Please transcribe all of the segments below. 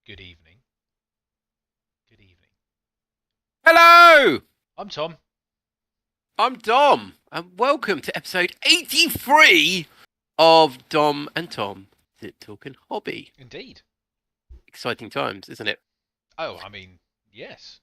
Good evening. Good evening. Hello, I'm Tom. I'm Dom, and welcome to episode 83 of Dom and Tom Sit Talking Hobby. Indeed. Exciting times, isn't it? Oh, I mean, yes.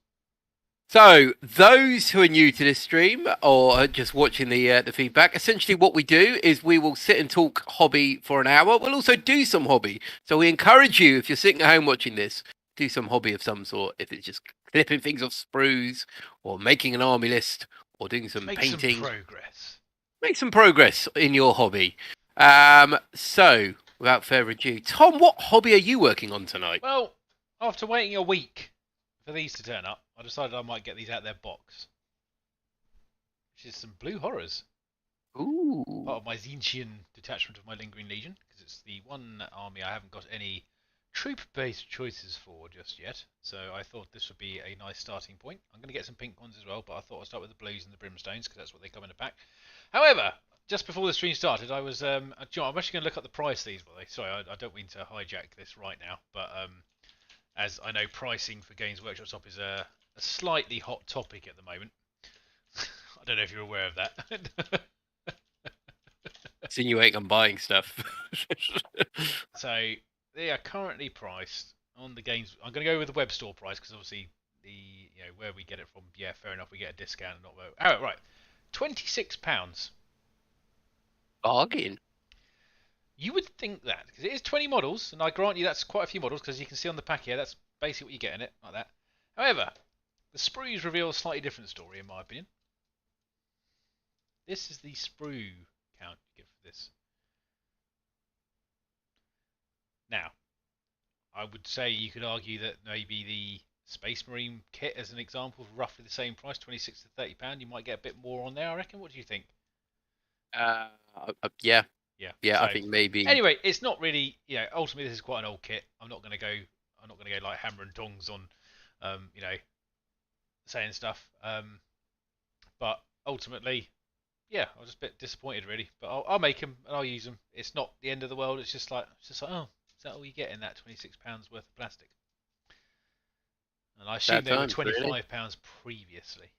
So, those who are new to this stream or are just watching the feedback, essentially what we do is we will sit and talk hobby for an hour. We'll also do some hobby. So we encourage you, if you're sitting at home watching this, do some hobby of some sort. If it's just clipping things off sprues, or making an army list, or doing some Make painting. some progress. Make some progress in your hobby. So, without further ado, Tom, what hobby are you working on tonight? Well, after waiting a week for these to turn up, I decided I might get these out of their box. Which is some blue horrors. Ooh. Part of my Zinchian detachment of my Lingering Legion, because it's the one army I haven't got any troop-based choices for just yet. So I thought this would be a nice starting point. I'm going to get some pink ones as well, but I thought I'd start with the blues and the brimstones, because that's what they come in a pack. However, just before the stream started, I was, I'm actually going to look up the price of these, by the way. Sorry, I don't mean to hijack this right now, but as I know, pricing for Games Workshop Shop is a slightly hot topic at the moment. I don't know if you're aware of that. Insinuating I'm buying stuff. So they are currently priced on the games. I'm going to go with the web store price because obviously where we get it from. Yeah, fair enough. We get a discount and not. Oh right, £26. Bargain. You would think that because it is 20 models, and I grant you that's quite a few models because you can see on the pack here that's basically what you get in it, like that. However, the sprues reveal a slightly different story in my opinion. This is the sprue count you get for this. Now, I would say you could argue that maybe the Space Marine kit, as an example, for roughly the same price, 26 to £30, you might get a bit more on there. I reckon. What do you think? Yeah, Yeah. I So think maybe. anyway, it's not really. Ultimately, this is quite an old kit. I'm not going to go like hammer and tongs on, saying stuff. But ultimately, yeah, I was just a bit disappointed really. But I'll make them and I'll use them. It's not the end of the world. It's just like oh, is that all you get in that £26 worth of plastic? And I assume That they were times, £25 really. previously.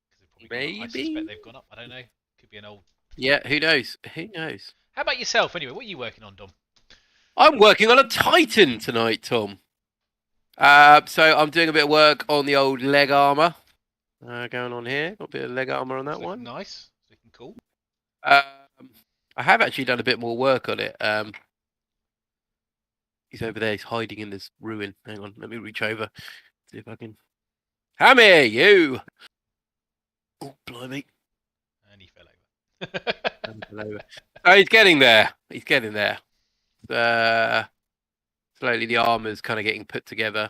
Because they've probably gone up. I suspect Maybe. they've gone up. I don't know. Could be an old. Yeah, who knows? Who knows? How about yourself anyway? What are you working on, Dom? I'm working on a Titan tonight, Tom. So I'm doing a bit of work on the old leg armor. Going on here. Got a bit of leg armor on that It's looking one. nice. It's looking cool. I have actually done a bit more work on it. He's over there. He's hiding in this ruin. Hang on. Let me reach over. See if I can. Come here, you! Oh, blimey. And he fell over. Oh, he's getting there. He's getting there. Slowly the armor's kind of getting put together.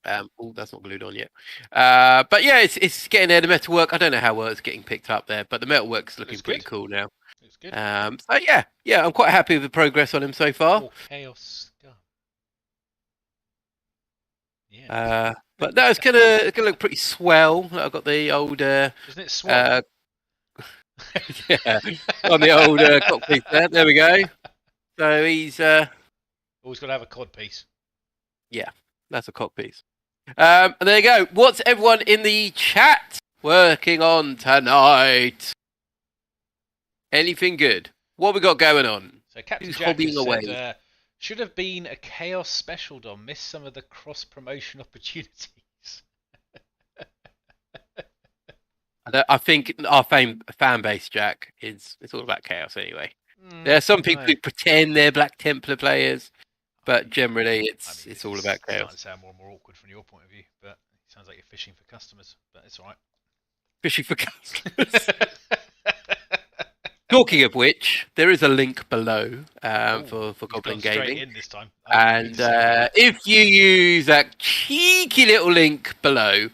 Oh, that's not glued on yet. But yeah, it's getting there. The metalwork, I don't know how well it's getting picked up there, but the metalwork's looking pretty cool now. Looks good. So yeah, I'm quite happy with the progress on him so far. More chaos scum. Yeah. But no, it's gonna look pretty swell. I've got the old Isn't it swell? yeah, on the old cockpit there. There we go. So he's always got to have a cod piece. Yeah, that's a cock piece. And there you go. What's everyone in the chat working on tonight? Anything good? What we got going on? So Captain Who's Jack has hobbying away? said, should have been a chaos special, Dom. Missed some of the cross promotion opportunities. I think our fan base, Jack, it's all about chaos anyway. There are some people who pretend they're Black Templar players, but generally it's all about chaos. It's starting to sound more and more awkward from your point of view, but it sounds like you're fishing for customers, but it's all right. Fishing for customers. Talking of which, there is a link below for Goblin Gaming. In this time. And if you use that cheeky little link below,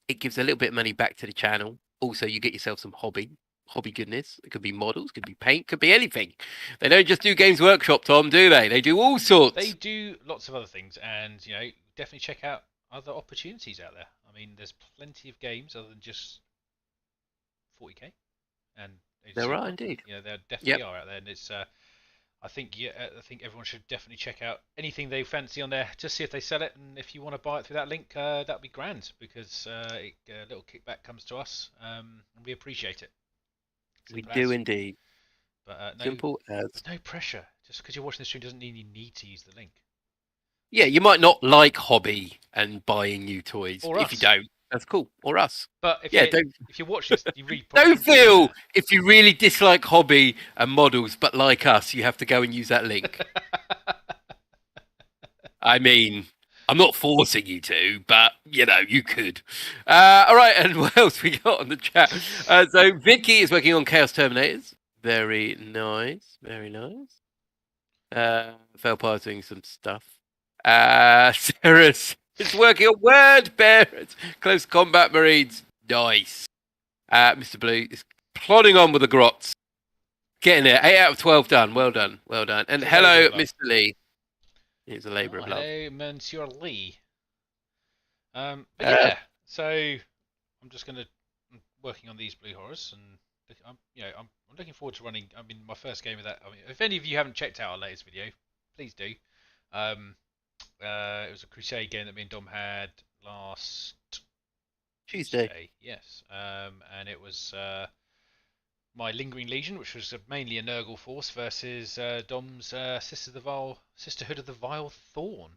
it gives a little bit of money back to the channel. Also, you get yourself some hobby goodness. It could be models, could be paint, could be anything. They don't just do Games Workshop, Tom, do they? They do all sorts. They do lots of other things, and definitely check out other opportunities out there. I mean, there's plenty of games other than just 40k, and there are indeed. there definitely are out there, and it's. I think I think everyone should definitely check out anything they fancy on there. Just see if they sell it, and if you want to buy it through that link, that'd be grand because a little kickback comes to us, and we appreciate it. We Simple do as. indeed. But Simple as. there's no pressure. Just because you're watching the stream doesn't mean you need to use the link. Yeah, you might not like hobby and buying new toys. Or if you us. don't, that's cool. Or us. But if you're watching this, you really probably Don't shouldn't be doing feel if you really dislike hobby and models, but like us, you have to go and use that link. that. I mean, I'm not forcing you to, but you could. All right, and what else we got on the chat? So Vicky is working on Chaos Terminators. Very nice, very nice. Felpar's doing some stuff. Sarah's is working on Word Bearers, Close Combat Marines. Nice. Mr. Blue is plodding on with the grots. Getting there. 8 out of 12 done. Well done. Well done. And hello, Mr. Lee. He's a labour of love. Hello, Monsieur Lee. Yeah, so I'm just I'm working on these blue horrors, and I'm looking forward to running. I mean, my first game of that. I mean, if any of you haven't checked out our latest video, please do. It was a Crusade game that me and Dom had last Tuesday. Yes. And it was my Lingering Legion, which was mainly a Nurgle force, versus Dom's Sisterhood of the Vile Thorn.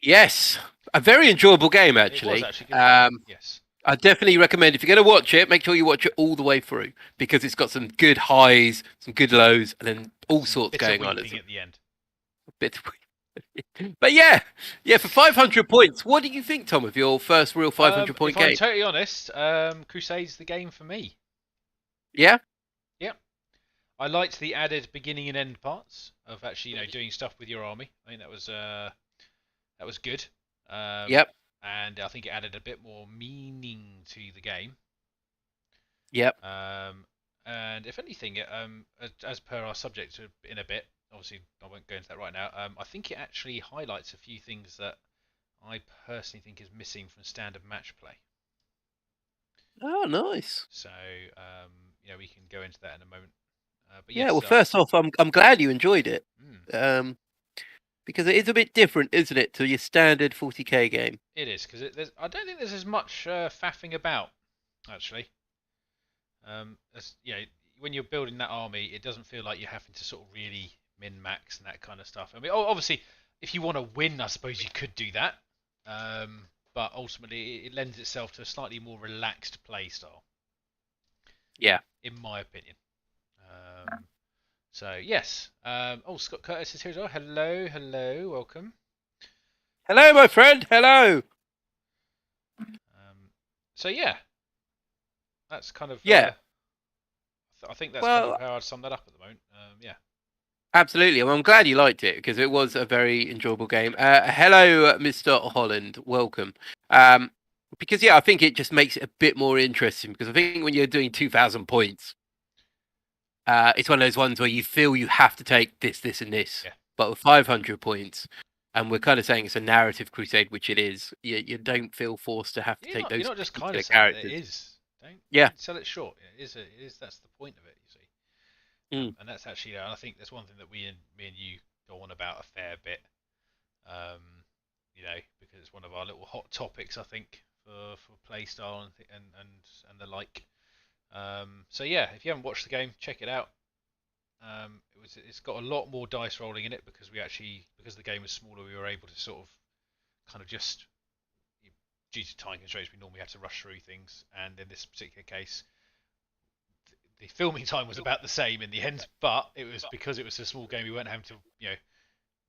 Yes, a very enjoyable game actually. It was actually good. Yes. I definitely recommend if you're going to watch it, make sure you watch it all the way through because it's got some good highs, some good lows, and then all sorts going on at the end. A bit. But yeah, for 500 points, what do you think, Tom, of your first real 500-point game? If I'm totally honest, Crusade's the game for me. Yeah? Yeah. I liked the added beginning and end parts of actually, doing stuff with your army. I think that was good. Yep. And I think it added a bit more meaning to the game. Yep. And if anything, as per our subject in a bit, obviously I won't go into that right now. I think it actually highlights a few things that I personally think is missing from standard match play. Oh, nice. So we can go into that in a moment. But yeah. Well, first off, I'm glad you enjoyed it. Because it is a bit different, isn't it, to your standard 40k game? It is because I don't think there's as much faffing about actually. When you're building that army, it doesn't feel like you're having to sort of really min-max and that kind of stuff. I mean, obviously, if you want to win, I suppose you could do that. But ultimately, it lends itself to a slightly more relaxed play style. Yeah. In my opinion. So, yes. Scott Curtis is here as well. Hello, welcome. Hello, my friend, hello. So, yeah. That's kind of... Yeah. I think that's kind of how I'd sum that up at the moment. Yeah. Absolutely. Well, I'm glad you liked it because it was a very enjoyable game. Hello, Mr. Holland. Welcome. Because, I think it just makes it a bit more interesting because I think when you're doing 2,000 points, it's one of those ones where you feel you have to take this, this, and this. Yeah. But with 500 points, and we're kind of saying it's a narrative crusade, which it is, you don't feel forced to have to take those You're not just kind of characters. It is. Don't sell it short. It is. That's the point of it, you see. And that's actually, I think that's one thing that me and you go on about a fair bit. Because it's one of our little hot topics, I think, for play style and the like. So yeah, if you haven't watched the game, check it out. It's got a lot more dice rolling in it because the game was smaller, we were able to sort of kind of just, due to time constraints, we normally had to rush through things, and in this particular case, the filming time was about the same in the end, but it was because it was a small game, we weren't having to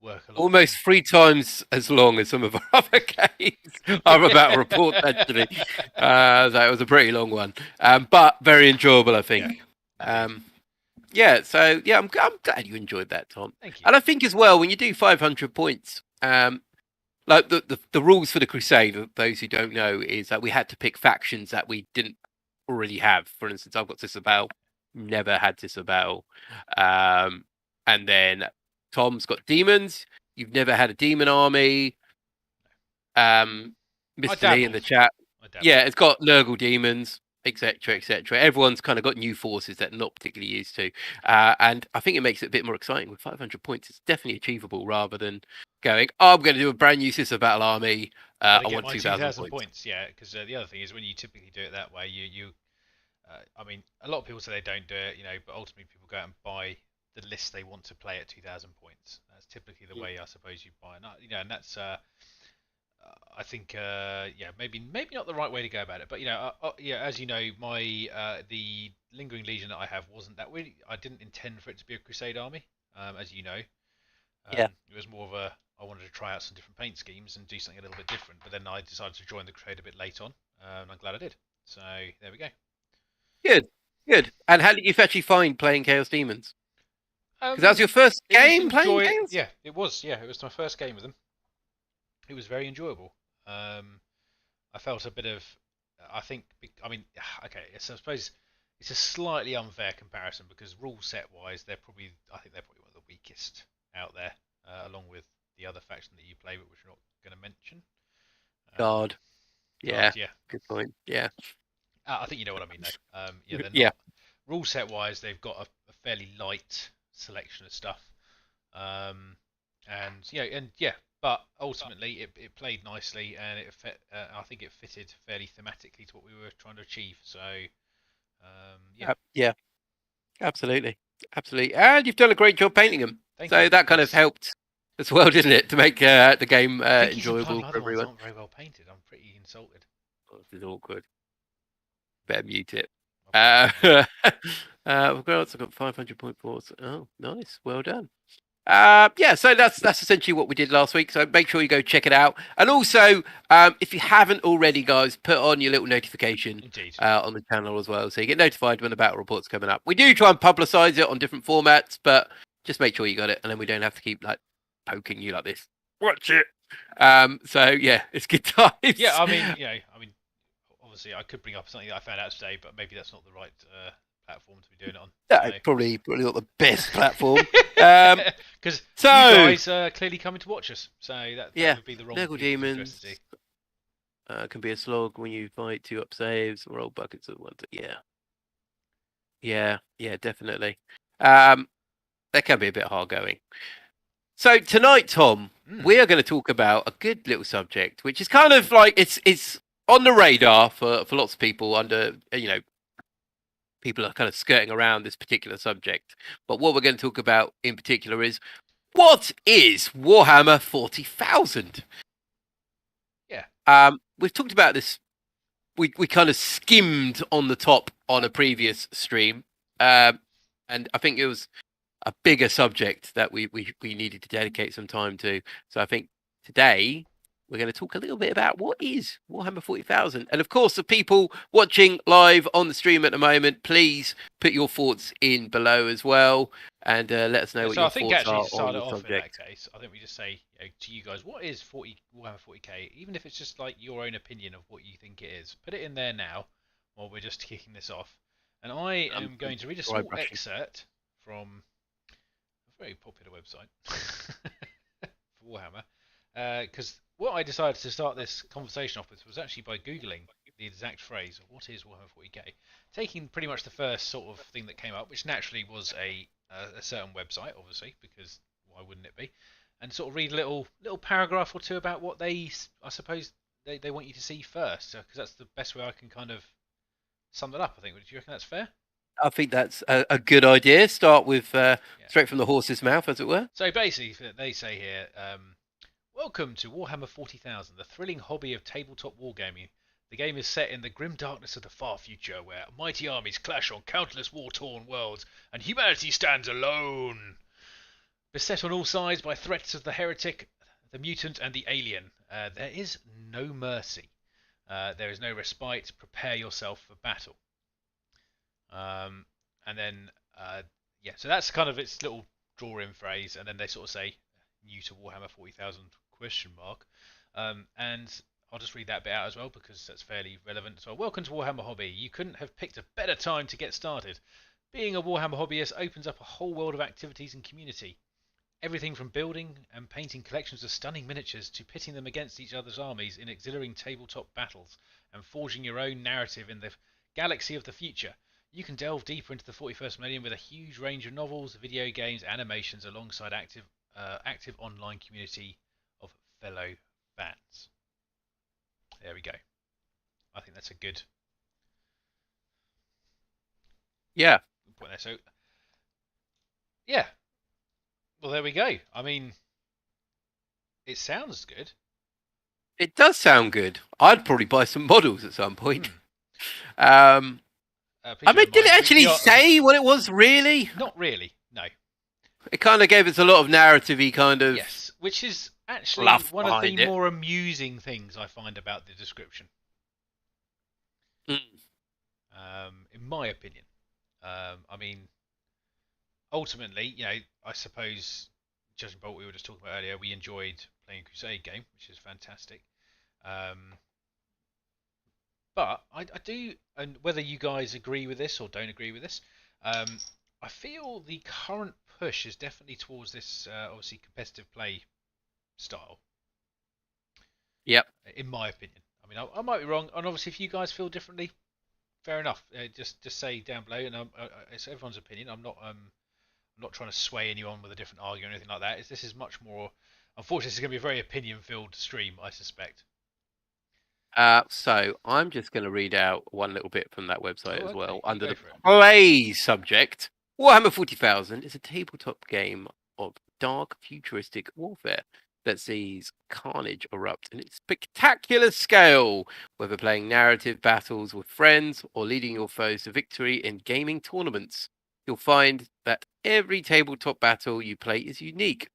work a lot. Almost 3 times as long as some of our other games. I'm about to report actually. That was a pretty long one, but very enjoyable, I think. I'm glad you enjoyed that, Tom. Thank you. And I think as well, when you do 500 points, like the rules for the Crusade, those who don't know, is that we had to pick factions that we didn't already have. For instance, I've got Disavow, never had Disavow. And then Tom's got demons. You've never had a demon army. Mr. Lee in the chat. Yeah, it's got Nurgle demons. etc., etc. Everyone's kind of got new forces that they're not particularly used to, and I think it makes it a bit more exciting. With 500 points, it's definitely achievable rather than going, "Oh, I'm going to do a brand new system battle army. Got to I get want my 2,000 2,000 points." points, yeah. Because the other thing is when you typically do it that way, I mean, a lot of people say they don't do it, but ultimately people go out and buy the list they want to play at 2,000 points. That's typically the way I suppose you buy, and that's I think yeah, maybe not the right way to go about it, but yeah, as you know, my the lingering legion that I have wasn't that really. I didn't intend for it to be a crusade army, as you know. Yeah, It was more of a I wanted to try out some different paint schemes and do something a little bit different, but then I decided to join the crusade a bit late on, and I'm glad I did. So there we go. good, good. And how did you actually find playing Chaos Demons? Because that was Um, your first it was game playing enjoy. Chaos. Yeah, it was. Yeah, it was my first game with them. It was very enjoyable. Um, I felt a bit of. I think. I mean, okay. So I suppose it's a slightly unfair comparison because rule set wise, they're probably. I think they're probably one of the weakest out there, along with the other faction that you play, but which we're not going to mention. God, yeah, God, yeah. good point. Yeah, I think you know what I mean, though. Yeah, they're yeah. not rule set wise. They've got a fairly light selection of stuff. Um, and yeah, but ultimately it played nicely and I think it fitted fairly thematically to what we were trying to achieve. So yeah, Yeah, absolutely, absolutely. And you've done a great job painting them. thank you. So that kind of Yes, helped as well, didn't it, to make the game I think he's implying enjoyable my for other ones everyone? aren't very well painted. I'm pretty insulted. Oh, this is awkward. Better mute it. I'll put it down. I've got 500.4. Oh, nice. Well done. Yeah, so that's essentially what we did last week. So make sure you go check it out. And also, if you haven't already, guys, put on your little notification Indeed. on the channel as well, so you get notified when the battle report's coming up. We do try and publicise it on different formats, but just make sure you got it, and then we don't have to keep like poking you like this. Watch it. So yeah, it's good times. Yeah, I mean, obviously I could bring up something that I found out today, but maybe that's not the right platform to be doing it on. No, So. probably not the best platform. Because So you guys are clearly coming to watch us, so that would be the wrong Nurgle people to Demons address to see. can be a slog when you fight 2-up saves or roll buckets at once. Yeah, definitely. That can be a bit hard going. So tonight, Tom, we are going to talk about a good little subject, which is kind of like it's on the radar for lots of people. People are kind of skirting around this particular subject. But what we're going to talk about in particular is what is Warhammer 40,000? Yeah. We've talked about this. We kind of skimmed on the top on a previous stream, and I think it was a bigger subject that we needed to dedicate some time to. So I think today we're going to talk a little bit about what is Warhammer 40,000. And of course, the people watching live on the stream at the moment, please put your thoughts in below as well and let us know what your thoughts are on the subject. In that case, I think we just say to you guys, what is Warhammer 40k? Even if it's just like your own opinion of what you think it is, put it in there now while we're just kicking this off. And I am going to read a small excerpt from a very popular website for Warhammer. Because what I decided to start this conversation off with was actually by Googling the exact phrase, what is Warhammer 40k? Taking pretty much the first sort of thing that came up, which naturally was a certain website, obviously, because why wouldn't it be? And sort of read a little paragraph or two about what I suppose they want you to see first, because that's the best way I can kind of sum that up, I think. Do you reckon that's fair? I think that's a good idea. Start with straight from the horse's mouth, as it were. So basically, they say here, welcome to Warhammer 40,000, the thrilling hobby of tabletop wargaming. The game is set in the grim darkness of the far future, where mighty armies clash on countless war-torn worlds, and humanity stands alone. Beset on all sides by threats of the heretic, the mutant, and the alien, there is no mercy. There is no respite. Prepare yourself for battle. And then, so that's kind of its little draw-in phrase, and then they sort of say, new to Warhammer 40,000 question mark. And I'll just read that bit out as well because that's fairly relevant as well. Welcome to Warhammer Hobby. You couldn't have picked a better time to get started. Being a Warhammer hobbyist opens up a whole world of activities and community. Everything from building and painting collections of stunning miniatures to pitting them against each other's armies in exhilarating tabletop battles and forging your own narrative in the galaxy of the future. You can delve deeper into the 41st millennium with a huge range of novels, video games, animations, alongside active online community of fellow fans. There we go. I think that's a good point there. So, yeah. Well, there we go. I mean, it sounds good. It does sound good. I'd probably buy some models at some point. I mean, did it actually say what it was, really? Not really, no. It kind of gave us a lot of narrative-y kind of... Yes, which is actually one of the more amusing things I find about the description. In my opinion. I mean, ultimately, you know, I suppose, judging by what we were just talking about earlier, we enjoyed playing a Crusade game, which is fantastic. But I do, and whether you guys agree with this or don't agree with this, I feel the current push is definitely towards this, obviously, competitive play style. Yep. In my opinion. I mean, I might be wrong, and obviously, if you guys feel differently, fair enough. Just say down below, and it's everyone's opinion. I'm not trying to sway anyone with a different argument or anything like that. This is much more. Unfortunately, this is going to be a very opinion-filled stream, I suspect. So I'm just going to read out one little bit from that website as well. Under the play subject, Warhammer 40,000 is a tabletop game of dark futuristic warfare that sees carnage erupt in its spectacular scale, whether playing narrative battles with friends or leading your foes to victory in gaming tournaments. You'll find that every tabletop battle you play is unique,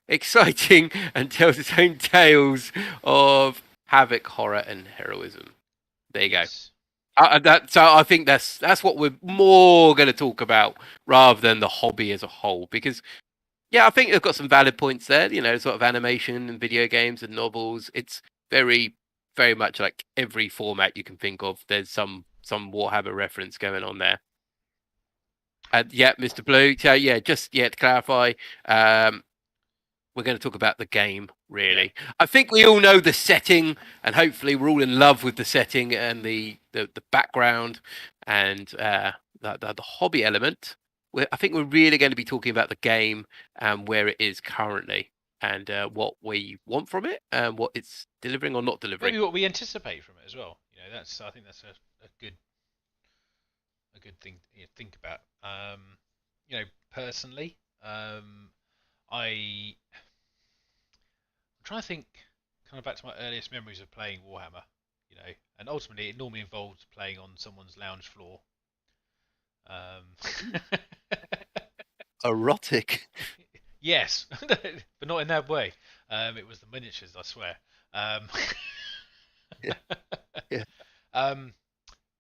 exciting, and tells its own tales of havoc, horror, and heroism. There you go. So I think that's what we're more going to talk about rather than the hobby as a whole, because I think they've got some valid points there. You know, sort of animation and video games and novels. It's very, very much like every format you can think of. There's some Warhammer reference going on there. Mr. Blue. So to clarify, we're going to talk about the game, really. Yeah. I think we all know the setting, and hopefully we're all in love with the setting and the background and the hobby element. I think we're really going to be talking about the game and where it is currently and what we want from it and what it's delivering or not delivering. Maybe what we anticipate from it as well. You know, I think that's a good thing to think about. You know, personally, I'm trying to think kind of back to my earliest memories of playing Warhammer, you know, and ultimately it normally involved playing on someone's lounge floor. Erotic. Yes, but not in that way. It was the miniatures, I swear. But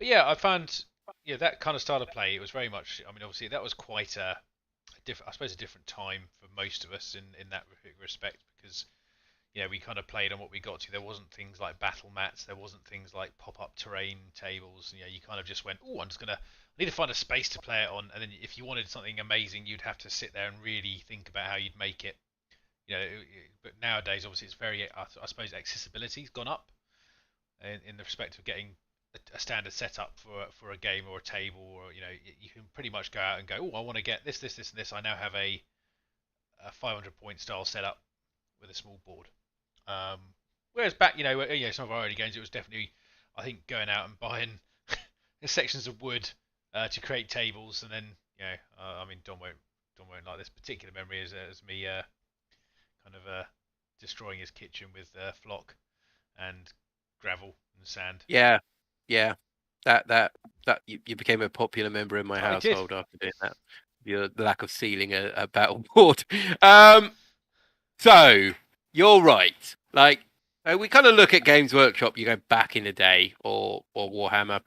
yeah, I found that kind of style of play. It was very much. I mean, obviously that was quite a different time for most of us in that respect, because we kind of played on what we got to. There wasn't things like battle mats. There wasn't things like pop-up terrain tables. You kind of just went, I need to find a space to play it on. And then if you wanted something amazing, you'd have to sit there and really think about how you'd make it. But nowadays, obviously, it's very, I suppose, accessibility's gone up in the respect of getting a standard setup for a game or a table, or you can pretty much go out and go, I want to get this, this, this, and this. I now have a 500-point style setup with a small board. Whereas back, some of our early games, it was definitely, I think, going out and buying sections of wood to create tables, and then, I mean, Don won't like this particular memory as me kind of destroying his kitchen with flock and gravel and sand. Yeah. That you became a popular member in my household after doing that. Your lack of sealing a battle board. So you're right. Like, we kind of look at Games Workshop. You go back in the day, or Warhammer,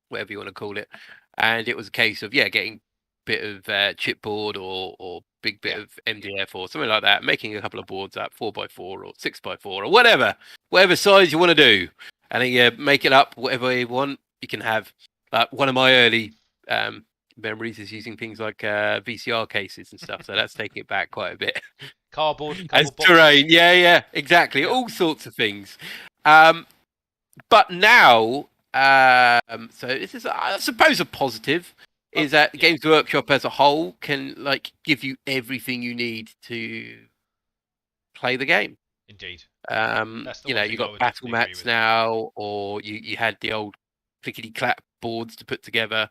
whatever you want to call it, and it was a case of getting a bit of chipboard or big bit of MDF or something like that, making a couple of boards up, 4x4 or 6x4 or whatever size you want to do, and then you make it up whatever you want. You can have one of my early memories is using things like VCR cases and stuff, so that's taking it back quite a bit. Cardboard as terrain, exactly, all sorts of things. But now So this is, I suppose, a positive. Is that Games Workshop as a whole can like give you everything you need to play the game. Indeed. That's the You one know, thing you I got would battle definitely agree mats with. now, or you had the old clickety clap boards to put together.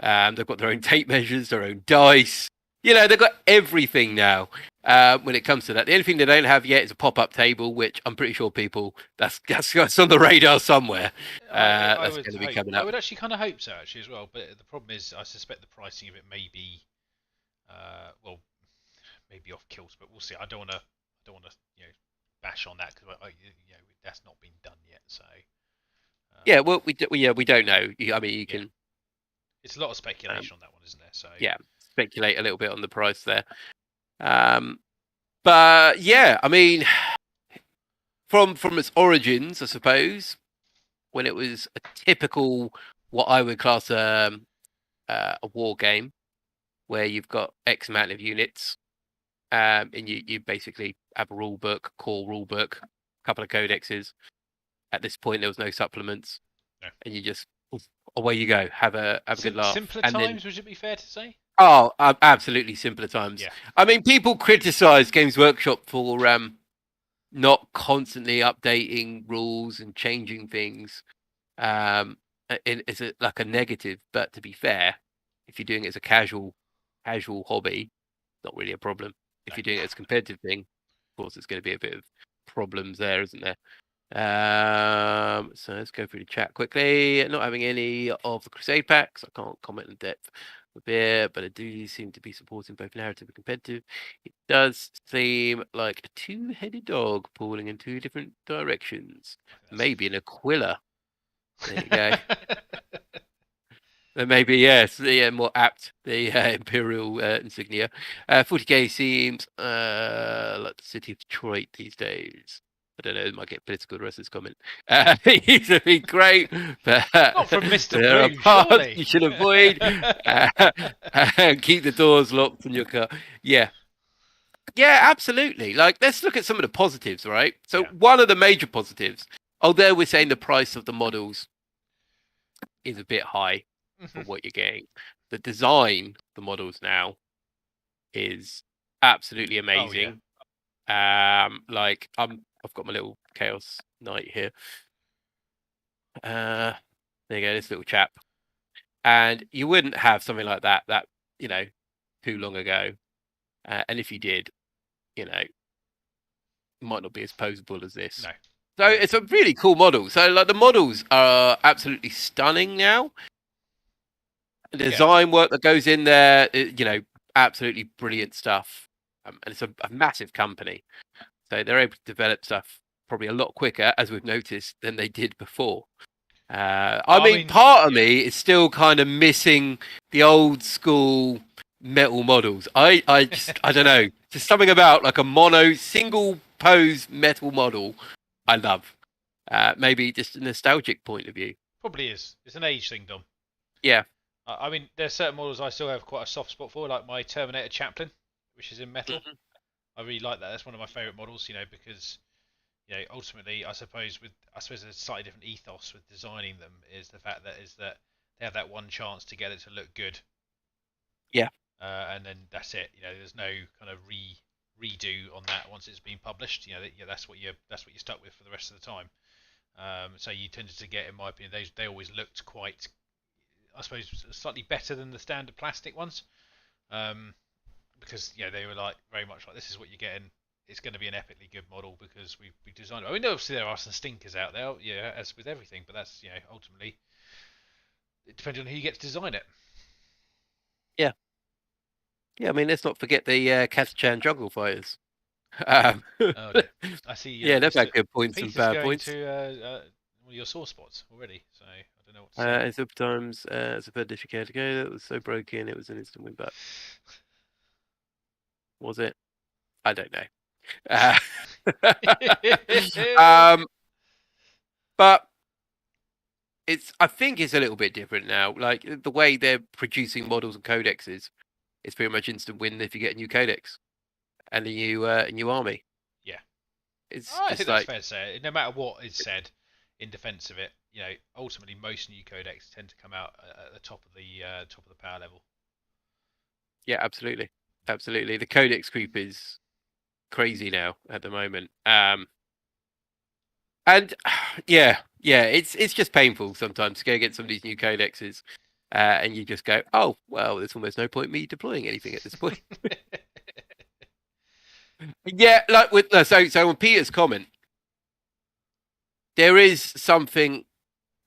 They've got their own tape measures, their own dice. You know, they've got everything now. When it comes to that, the only thing they don't have yet is a pop-up table, which I'm pretty sure that's on the radar somewhere. I That's would going to be hope. coming I up. would actually kind of hope so, actually, as well. But the problem is, I suspect the pricing of it may be, well, maybe off kilter. But we'll see. I don't want to, bash on that because that's not been done yet. So. Yeah, well, we don't know. I mean, you Yeah, can, it's a lot of um, speculation on that one, isn't there? So. yeah, speculate a little bit on the price there. But yeah, I mean, from its origins, I suppose, when it was a typical what I would class a war game, where you've got X amount of units, and you basically have a rule book, core rule book, a couple of codexes. At this point, there was no supplements, No. and you just away you go, have a good laugh, Simpler and then times, would it be fair to say? absolutely simpler times. Yeah. I mean, people criticize Games Workshop for not constantly updating rules and changing things. It's like a negative, but to be fair, if you're doing it as a casual hobby, not really a problem. If No. you're doing it as a competitive thing, of course, there's going to be a bit of problems there, isn't there? So let's go through the chat quickly. Not having any of the Crusade packs. I can't comment in depth a bit, but I do seem to be supporting both narrative and competitive. It does seem like a two-headed dog pulling in two different directions. Maybe an Aquila. There you go. Maybe, yes, the more apt, the Imperial insignia. 40k seems like the city of Detroit these days. I don't know, it might get political the rest of this comment. It used to be great, but Not from Mr. there are Boo, parts surely. you should avoid. Keep the doors locked in your car. Yeah. Yeah, absolutely. Like, let's look at some of the positives, right? So, Yeah. one of the major positives, although we're saying the price of the models is a bit high for what you're getting. The design of the models now is absolutely amazing. Like I've got my little Chaos Knight here. There you go, this little chap. And you wouldn't have something like that too long ago. And if you did, it might not be as posable as this. No. So it's a really cool model. So like the models are absolutely stunning now. The design work that goes in there, absolutely brilliant stuff. And it's a massive company. So they're able to develop stuff probably a lot quicker, as we've noticed, than they did before. I mean, part of me is still kind of missing the old school metal models. I don't know. Just something about like a single pose metal model I love. Maybe just a nostalgic point of view. Probably is. It's an age thing, Dom. Yeah. I mean, there's certain models I still have quite a soft spot for, like my Terminator Chaplain, which is in metal. Mm-hmm. I really like that. That's one of my favourite models, because ultimately, I suppose there's a slightly different ethos with designing them. Is the fact that they have that one chance to get it to look good. Yeah. And then that's it. There's no kind of redo on that once it's been published. That's what you're stuck with for the rest of the time. So you tended to get, in my opinion, they always looked quite, I suppose, slightly better than the standard plastic ones. Because they were like very much like, this is what you're getting. It's going to be an epically good model because we designed it. I mean, obviously there are some stinkers out there, as with everything, but that's ultimately it depends on who you get to design it. Yeah. Yeah, I mean, let's not forget the Kazachan Jungle Fighters. Oh dear. I see. Yeah, they've had good points and bad going points. to one of your sore spots already, so I don't know what to say. Sometimes as a third dish to go, that was so broken, it was an instant win back. Was it? I don't know. But I think it's a little bit different now. Like the way they're producing models and codexes, it's pretty much instant win if you get a new codex and a new army. Yeah, It's I just think like, that's fair to say. No matter what is said, in defence of it, ultimately most new codecs tend to come out at the top of the power level. Yeah, absolutely, absolutely. The codex creep is crazy now at the moment. And yeah, it's just painful sometimes to go get some of these new codexes, and you just go, oh well, there's almost no point me deploying anything at this point. Yeah, like with so on Peter's comment, there is something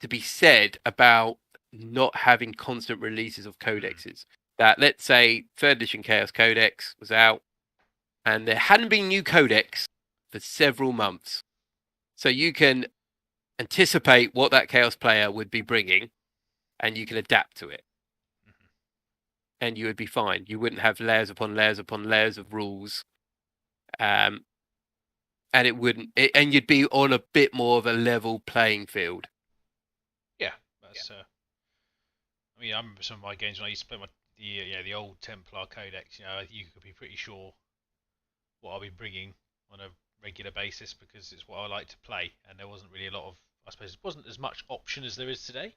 to be said about not having constant releases of codexes. That let's say third edition Chaos Codex was out, and there hadn't been new codex for several months, so you can anticipate what that Chaos player would be bringing, and you can adapt to it, and you would be fine. You wouldn't have layers upon layers upon layers of rules, and it wouldn't, and you'd be on a bit more of a level playing field. Yeah, that's. I mean, I remember some of my games when I used to play the old Templar Codex. You could be pretty sure what I'll be bringing on a regular basis because it's what I like to play, and there wasn't really a lot of. I suppose it wasn't as much option as there is today.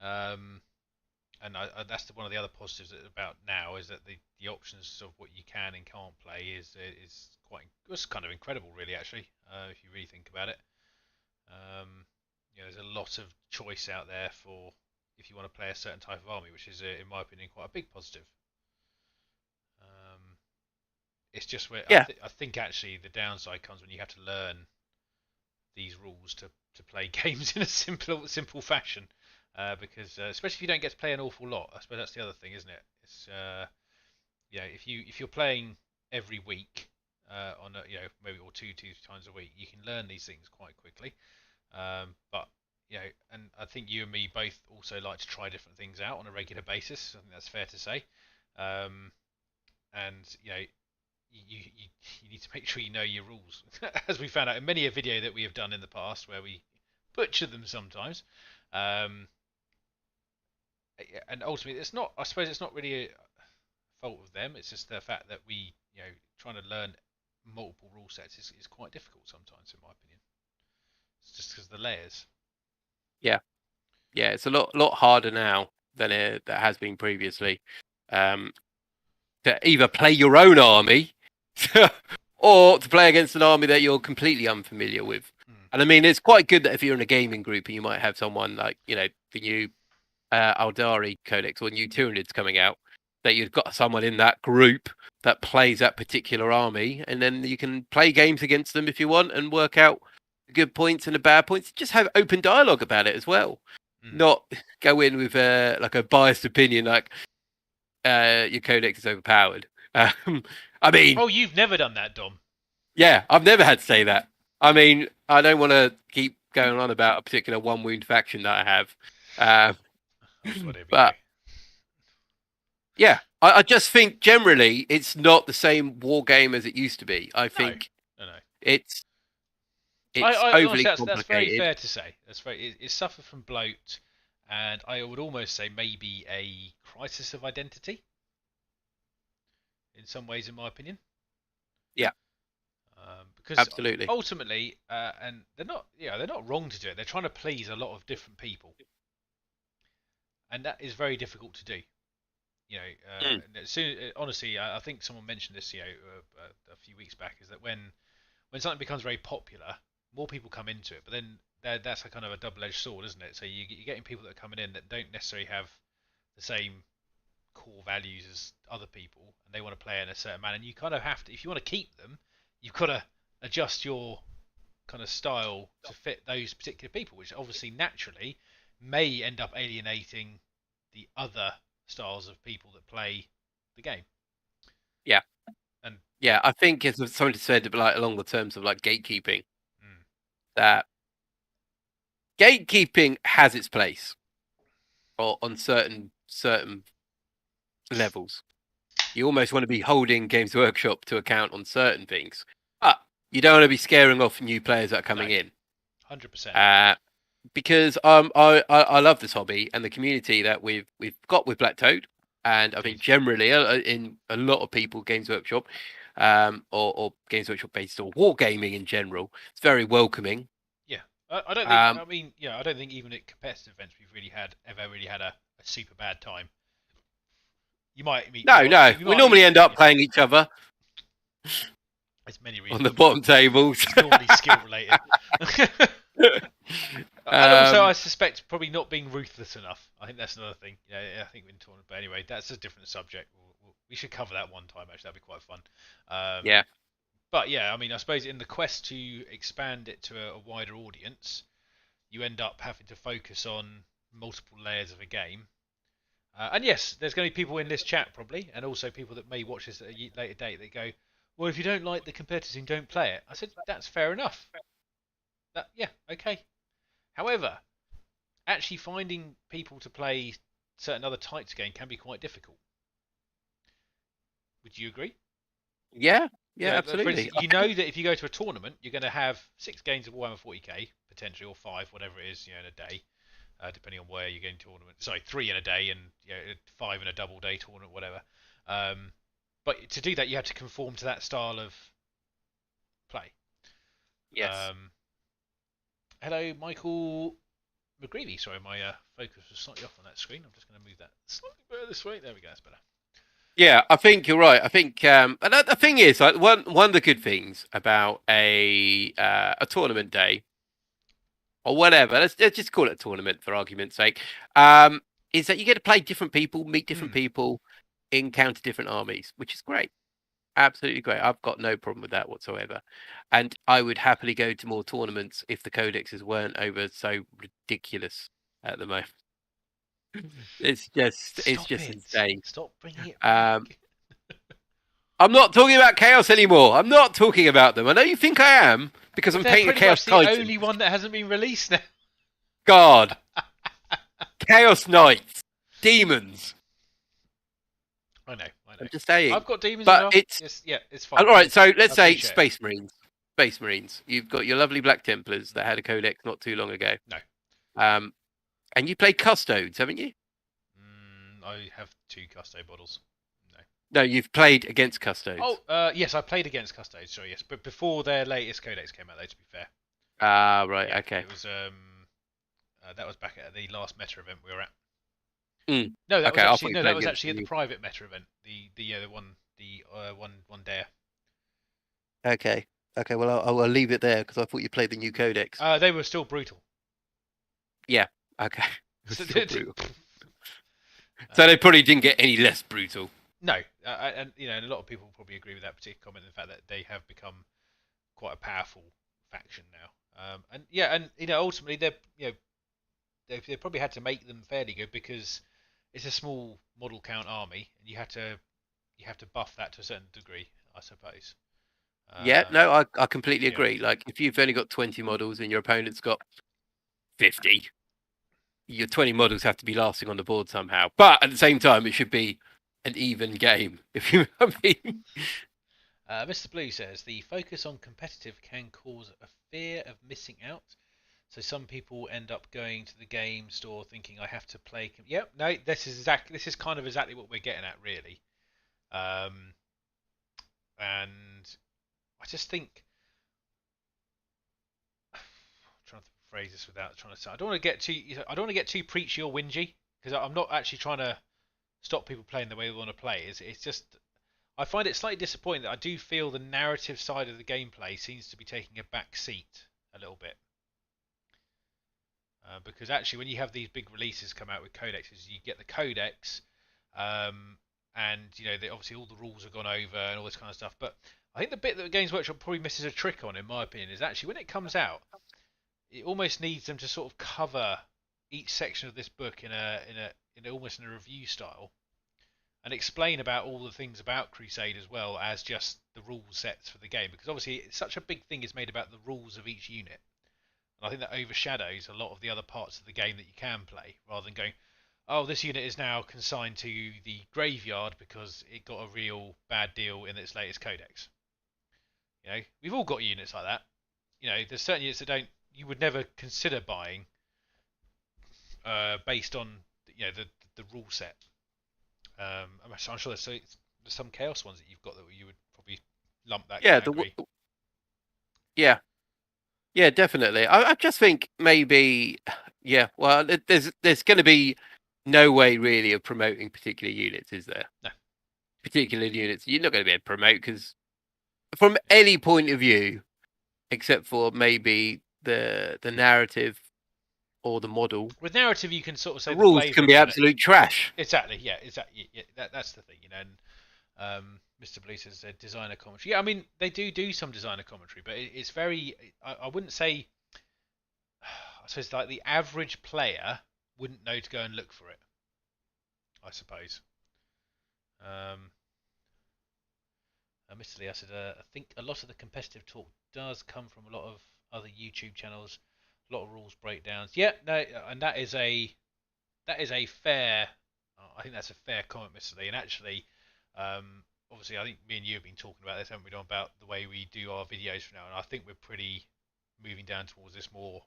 And that's one of the other positives about now is that the options of what you can and can't play is it's kind of incredible, really. Actually, if you really think about it, there's a lot of choice out there for if you want to play a certain type of army, which is, in my opinion, quite a big positive. It's just where I think actually the downside comes when you have to learn these rules to play games in a simple fashion. Because especially if you don't get to play an awful lot, I suppose that's the other thing, isn't it? It's if you're playing every week on maybe or two times a week, you can learn these things quite quickly. But and I think you and me both also like to try different things out on a regular basis. I think that's fair to say. And you need to make sure you know your rules, as we found out in many a video that we have done in the past where we butcher them sometimes. And ultimately, I suppose it's not really a fault of them. It's just the fact that we, trying to learn multiple rule sets is quite difficult sometimes, in my opinion. It's just because of the layers. Yeah, it's a lot harder now than it that has been previously. To either play your own army or to play against an army that you're completely unfamiliar with. And I mean, it's quite good that if you're in a gaming group and you might have someone like, the new Aldari Codex or new Tyranids coming out, that you've got someone in that group that plays that particular army, and then you can play games against them if you want and work out the good points and the bad points. Just have open dialogue about it as well. Not go in with like a biased opinion like your codex is overpowered. I mean, oh, you've never done that, Dom. Yeah, I've never had to say that. I mean, I don't want to keep going on about a particular one wound faction that I have. But yeah, I just think generally it's not the same war game as it used to be. I think no. It's overly complicated. That's very fair to say. It suffered from bloat, and I would almost say maybe a crisis of identity in some ways, in my opinion. Yeah. Because absolutely, ultimately, and they're not wrong to do it. They're trying to please a lot of different people, and that is very difficult to do. Honestly, I think someone mentioned this, a few weeks back, is that when something becomes very popular, more people come into it, but then that's a kind of a double-edged sword, isn't it? So you're getting people that are coming in that don't necessarily have the same core values as other people, and they want to play in a certain manner. And you kind of have to, if you want to keep them, you've got to adjust your kind of style to fit those particular people, which obviously naturally may end up alienating the other styles of people that play the game. Yeah. And yeah, I think it's something to say like along the terms of like gatekeeping. That gatekeeping has its place or on certain levels. You almost want to be holding Games Workshop to account on certain things. But you don't want to be scaring off new players that are coming in. 100%. Because I love this hobby and the community that we've got with Black Toad, and I think generally in a lot of people, Games Workshop, or Games Workshop based or wargaming in general, it's very welcoming. Yeah. I don't think. Um, I mean, I don't think even at competitive events we've ever really had a super bad time. You might meet the no, odd. no, You we might meet. normally end up playing each other There's many on reasons the for that. bottom tables. It's normally skill related. And also, I um, suspect probably not being ruthless enough. I think that's another thing. Yeah, I think in tournament. But anyway, that's a different subject. We should cover that one time. Actually, that'd be quite fun. yeah, But yeah, I mean, I suppose in the quest to expand it to a wider audience, you end up having to focus on multiple layers of a game. And yes, there's going to be people in this chat probably, and also people that may watch this at a later date that go, "Well, if you don't like the competitive scene, don't play it." I said, "That's fair enough. Yeah, okay." However, actually finding people to play certain other types of game can be quite difficult. Would you agree? yeah, yeah, For absolutely. instance, you know that if you go to a tournament, you're going to have 6 games of Warhammer 40k potentially, or 5, whatever it is, in a day, depending on where you're going to tournament. Sorry, 3 in a day and 5 in a double day tournament, whatever. But to do that, you have to conform to that style of play. Yes. Um, Hello, Michael McGreevy. Sorry, my focus was slightly off on that screen. I'm just going to move that slightly better this way. There we go. That's better. Yeah, I think you're right. I think, and the thing is, like one of the good things about a tournament day or whatever, let's just call it a tournament for argument's sake, is that you get to play different people, meet different people, encounter different armies, which is great. Absolutely great. I've got no problem with that whatsoever. And I would happily go to more tournaments if the codexes weren't over so ridiculous at the moment. It's Stop just it. insane. Stop bringing it Um, back. I'm not talking about Chaos anymore. I'm not talking about them. I know you think I am because But I'm they're painting a pretty Chaos much the Titan. only one that hasn't been released now. God, Chaos Knights, demons. I know. I'm just saying. I've got demons as But well. it's Yes, yeah, it's fine. all right. So I let's say appreciate it. Space Marines. Space Marines. You've got your lovely Black Templars that had a codex not too long ago. No. And you played Custodes, haven't you? I have 2 Custo bottles. No. No, you've played against Custodes. Oh, yes, I played against Custodes. Sorry, yes, but before their latest codex came out, though. To be fair. Ah, right. Yeah, Okay. it was that was back at the last meta event we were at. Mm. No, that Okay, was actually that was actually at the private meta event. The one day. Okay. Okay. Well, I'll leave it there because I thought you played the new codex. They were still brutal. Yeah. Okay. So brutal. So they probably didn't get any less brutal. No, and and a lot of people probably agree with that particular comment. The fact that they have become quite a powerful faction now. And yeah, and ultimately they probably had to make them fairly good because it's a small model count army, and you have to buff that to a certain degree, I suppose. Yeah, no, I completely agree. Like if you've only got 20 models and your opponent's got 50, your 20 models have to be lasting on the board somehow. But at the same time, it should be an even game, if you know what I mean. Mr. Blue says the focus on competitive can cause a fear of missing out. So some people end up going to the game store thinking I have to play. Yep, no, this is kind of exactly what we're getting at, really. And I just think I'm trying to phrase this without trying to say. I don't want to get too preachy or whingy because I'm not actually trying to stop people playing the way they want to play. It's just I find it slightly disappointing that I do feel the narrative side of the gameplay seems to be taking a back seat a little bit. Because actually, when you have these big releases come out with codexes, you get the codex, and obviously all the rules have gone over and all this kind of stuff. But I think the bit that Games Workshop probably misses a trick on, in my opinion, is actually when it comes out, it almost needs them to sort of cover each section of this book in almost in a review style, and explain about all the things about Crusade as well as just the rule sets for the game. Because obviously, it's such a big thing is made about the rules of each unit. And I think that overshadows a lot of the other parts of the game that you can play, rather than going, oh, this unit is now consigned to the graveyard because it got a real bad deal in its latest codex. We've all got units like that. There's certain units that you would never consider buying based on the rule set. I'm sure there's some chaos ones that you've got that you would probably lump that Yeah, category. yeah. Yeah, definitely. I just think maybe, yeah. Well, there's going to be no way really of promoting particular units, is there? No. Particular units, you're not going to be able to promote because, from any point of view, except for maybe the narrative or the model, With narrative, you can sort of the say the rules flavour can of be the unit. absolute trash. Exactly. Yeah. Exactly. Yeah. That's the thing. And Mr. Bleach has said designer commentary. Yeah. I mean, they do some designer commentary, but it's very. I wouldn't say. I suppose like the average player wouldn't know to go and look for it. I suppose. Um, Mr. Lee, I said, I think a lot of the competitive talk does come from a lot of other YouTube channels, a lot of rules breakdowns. Yeah, no, and that is a fair. I think that's a fair comment, Mr. Lee. And actually, obviously, I think me and you have been talking about this, haven't we, Don, about the way we do our videos from now, and I think we're pretty moving down towards this more,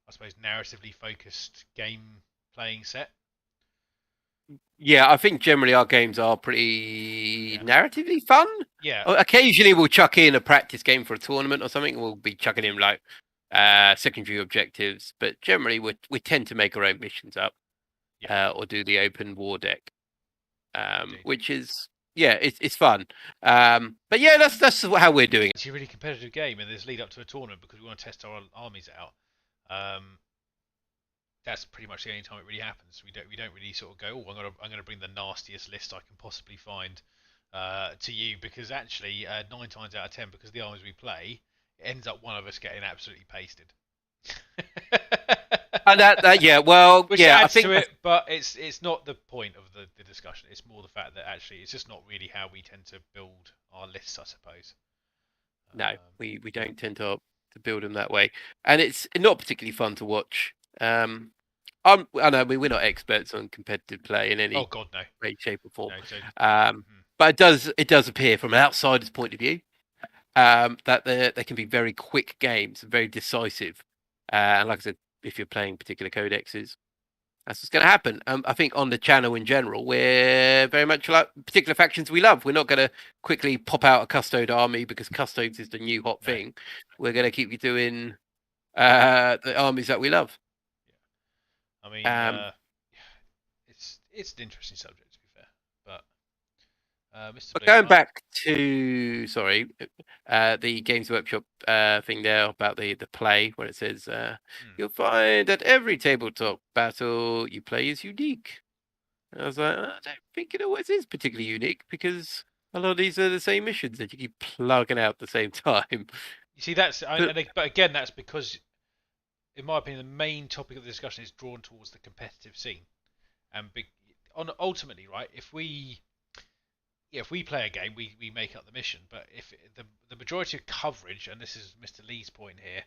I suppose, narratively focused game playing set. Yeah, I think generally our games are pretty Yeah. narratively fun. Yeah. Occasionally, we'll chuck in a practice game for a tournament or something. We'll be chucking in like secondary objectives, but generally we tend to make our own missions up, Yeah. or do the open war deck, Indeed. which is it's fun. But yeah, that's how we're doing it. It's a really competitive game, and there's lead up to a tournament because we want to test our armies out. That's pretty much the only time it really happens. We don't really sort of go, oh, I'm gonna bring the nastiest list I can possibly find to you, because actually 9 times out of 10, because the armies we play, it ends up one of us getting absolutely pasted. And that yeah, well, Which yeah, I adds think to it, but it's not the point of the discussion. It's more the fact that actually it's just not really how we tend to build our lists, I suppose. no, we don't tend to build them that way, and it's not particularly fun to watch. I know we're not experts on competitive play in Oh any God, no. way, shape, or form. No, so, But it does appear from an outsider's point of view that they can be very quick games, very decisive. And like I said, if you're playing particular codexes, that's what's going to happen. I think on the channel in general, we're very much like particular factions we love. We're not going to quickly pop out a custode army because custodes is the new hot thing. We're going to keep you doing the armies that we love. I mean, it's an interesting subject, to be fair. But Mr. But Blue, going back to the Games Workshop thing there about the play, where it says you'll find that every tabletop battle you play is unique. And I was like, I don't think it always is particularly unique because a lot of these are the same missions that you keep plugging out at the same time. you see, but again, that's because, in my opinion, the main topic of the discussion is drawn towards the competitive scene, and ultimately, right, if we play a game, we make up the mission. But if the majority of coverage, and this is Mr. Lee's point here,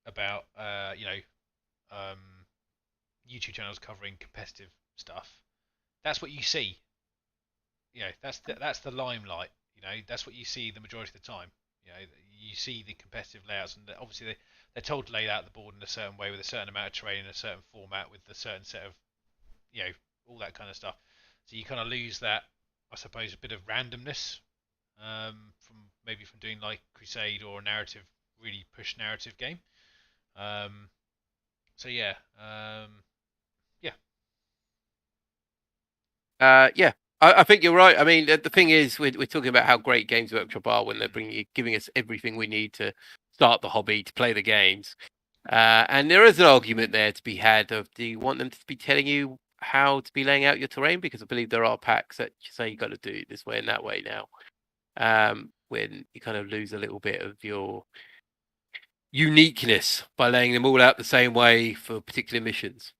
about YouTube channels covering competitive stuff, that's what you see. That's the limelight. That's what you see the majority of the time. You see the competitive layouts, and obviously they're told to lay out the board in a certain way with a certain amount of terrain in a certain format with a certain set of all that kind of stuff. So you kind of lose that, I suppose, a bit of randomness from doing like Crusade or a narrative, really push narrative game. So yeah, yeah. I think you're right. I mean, the thing is, we're talking about how great Games Workshop are when they're giving us everything we need to start the hobby, to play the games. And there is an argument there to be had of, do you want them to be telling you how to be laying out your terrain? Because I believe there are packs that say you got to do it this way and that way now. When you kind of lose a little bit of your uniqueness by laying them all out the same way for particular missions.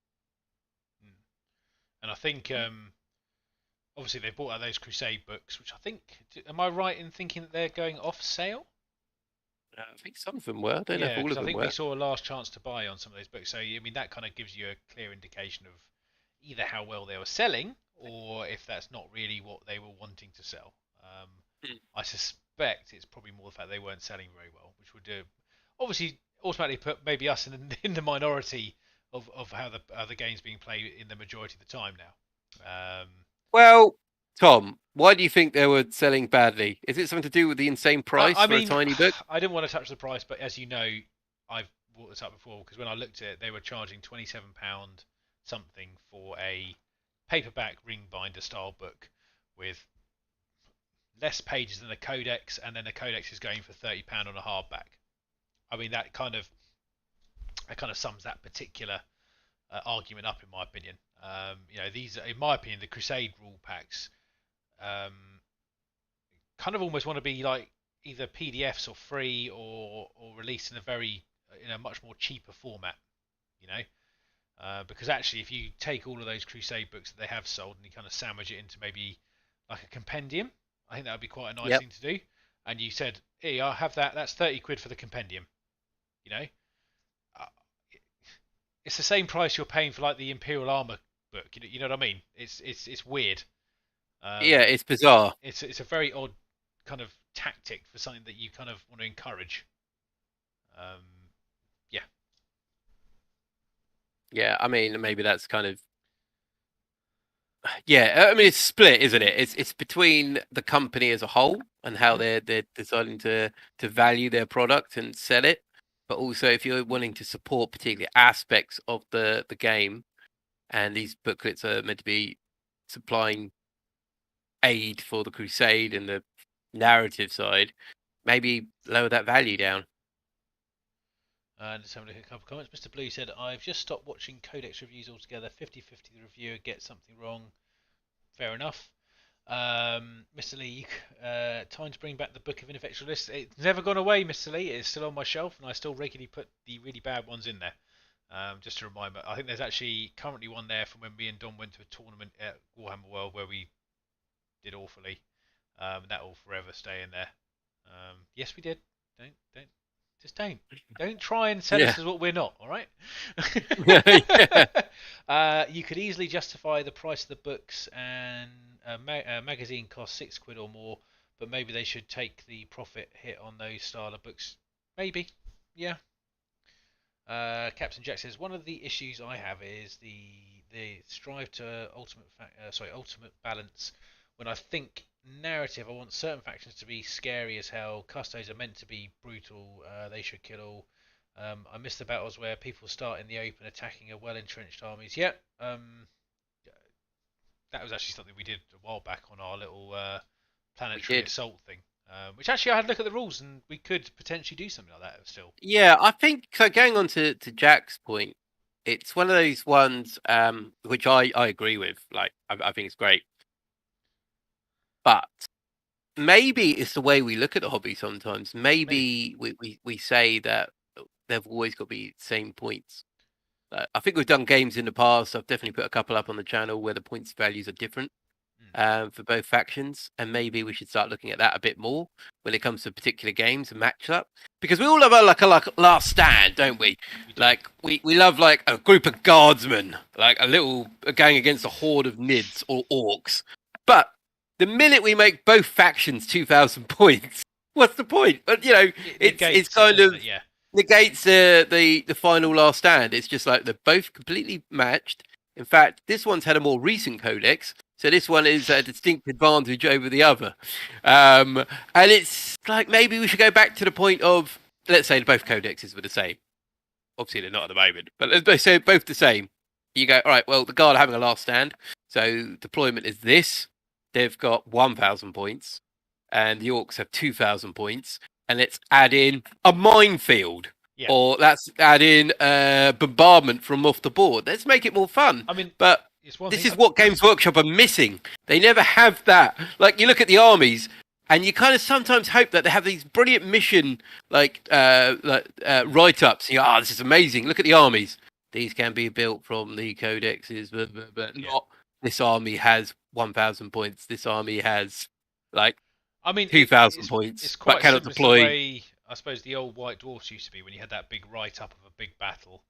And I think obviously they brought out those Crusade books, which I think, am I right in thinking that they're going off sale? I think some of them were. I don't know if all of them I think were. we saw a last chance to buy on some of those books. So I mean, that kind of gives you a clear indication of either how well they were selling, or if that's not really what they were wanting to sell. I suspect it's probably more the fact they weren't selling very well, which would obviously automatically put maybe us in the minority of how the game's being played in the majority of the time now. Well, Tom, why do you think they were selling badly? Is it something to do with the insane price I for a mean, tiny book? I didn't want to touch the price, but as you know, I've brought this up before because when I looked at it, they were charging £27 something for a paperback ring binder style book with less pages than the codex, and then the codex is going for £30 on a hardback. I mean, that kind of sums that particular argument up, in my opinion. These, in my opinion, the Crusade rule packs um, kind of almost want to be like either PDFs or free or released in a much more cheaper format. You know, because actually, if you take all of those Crusade books that they have sold and you kind of sandwich it into maybe like a compendium, I think that would be quite a nice Yep. thing to do. And you said, "Hey, I'll have that. That's 30 quid for the compendium." You know, uh, it's the same price you're paying for like the Imperial Armor book. You know what I mean? It's weird. Um, Yeah, it's bizarre. it's a very odd kind of tactic for something that you kind of want to encourage. Um, yeah, Yeah, I mean, maybe that's kind of yeah. I mean, it's split, isn't it? It's between the company as a whole and how Mhm. they're deciding to value their product and sell it, but also if you're wanting to support particular aspects of the game, and these booklets are meant to be supplying aid for the crusade and the narrative side, maybe lower that value down. And let's have a look at a couple of comments. Mr. Blue said, I've just stopped watching Codex reviews altogether. 50-50 the reviewer gets something wrong. Fair enough. Mr. Lee, time to bring back the Book of Ineffectual Lists. It's never gone away, Mr. Lee. It's still on my shelf, and I still regularly put the really bad ones in there. Just to remind me, I think there's actually currently one there from when me and Don went to a tournament at Warhammer World where we did awfully. That will forever stay in there. Yes, we did. Don't, just don't try and sell Yeah. us as what we're not. All right. Yeah. You could easily justify the price of the books, and a magazine costs £6 or more, but maybe they should take the profit hit on those style of books. Maybe, yeah. Captain Jack says one of the issues I have is the strive to ultimate balance. When I think narrative, I want certain factions to be scary as hell. Custos are meant to be brutal. They should kill all. I miss the battles where people start in the open attacking a well entrenched armies. Yeah, that was actually something we did a while back on our little We planetary did. assault thing. Which actually I had a look at the rules and we could potentially do something like that still. Yeah, I think so. Going on to Jack's point, it's one of those ones which I agree with. Like, I think it's great, but maybe it's the way we look at the hobby sometimes. Maybe. Maybe we say that they've always got to be the same points. I think we've done games in the past. I've definitely put a couple up on the channel where the points values are different Hmm. for both factions, and maybe we should start looking at that a bit more when it comes to particular games and match up. Because we all have like a last stand, don't we? We do. Like we love like a group of guardsmen, like a gang against a horde of nids or orcs. But the minute we make both factions 2,000 points, what's the point? But It it's negates it, kind doesn't of it? Yeah. negates the final last stand. It's just like they're both completely matched. In fact, this one's had a more recent codex, so this one is a distinct advantage over the other. And it's like maybe we should go back to the point of, let's say both codexes were the same. Obviously, they're not at the moment, but let's say both the same. You go, all right, well, the guard are having a last stand, so deployment is this. They've got 1,000 points, and the orcs have 2,000 points, and let's add in a minefield. Yeah. Or let's add in bombardment from off the board. Let's make it more fun. I mean, But it's one this thing. is what Games Workshop are missing. They never have that. Like, you look at the armies, and you kind of sometimes hope that they have these brilliant mission write-ups. This is amazing. Look at the armies. These can be built from the codexes, but Yeah. not. This army has 1,000 points. This army has like I mean, 2,000 points, it's but quite cannot similar to the deploy. way I suppose the old White Dwarfs used to be when you had that big write-up of a big battle.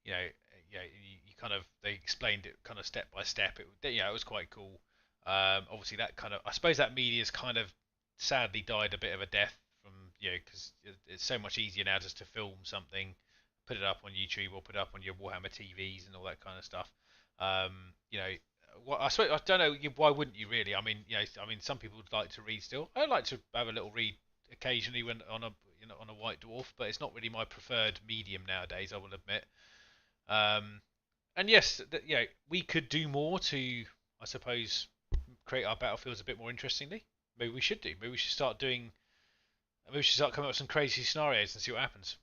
You know, you kind of they explained it kind of step by step. It was quite cool. Obviously, that kind of I suppose that media's kind of sadly died a bit of a death from because it's so much easier now just to film something, put it up on YouTube or put it up on your Warhammer TVs and all that kind of stuff. Um, you know, Well, I suppose I don't know. Why wouldn't you really? I mean, some people would like to read still. I like to have a little read occasionally when on a on a White Dwarf, but it's not really my preferred medium nowadays. I will admit. Um, and yes, we could do more to, I suppose, create our battlefields a bit more interestingly. Maybe we should do. Maybe we should start doing. Maybe we should start coming up with some crazy scenarios and see what happens.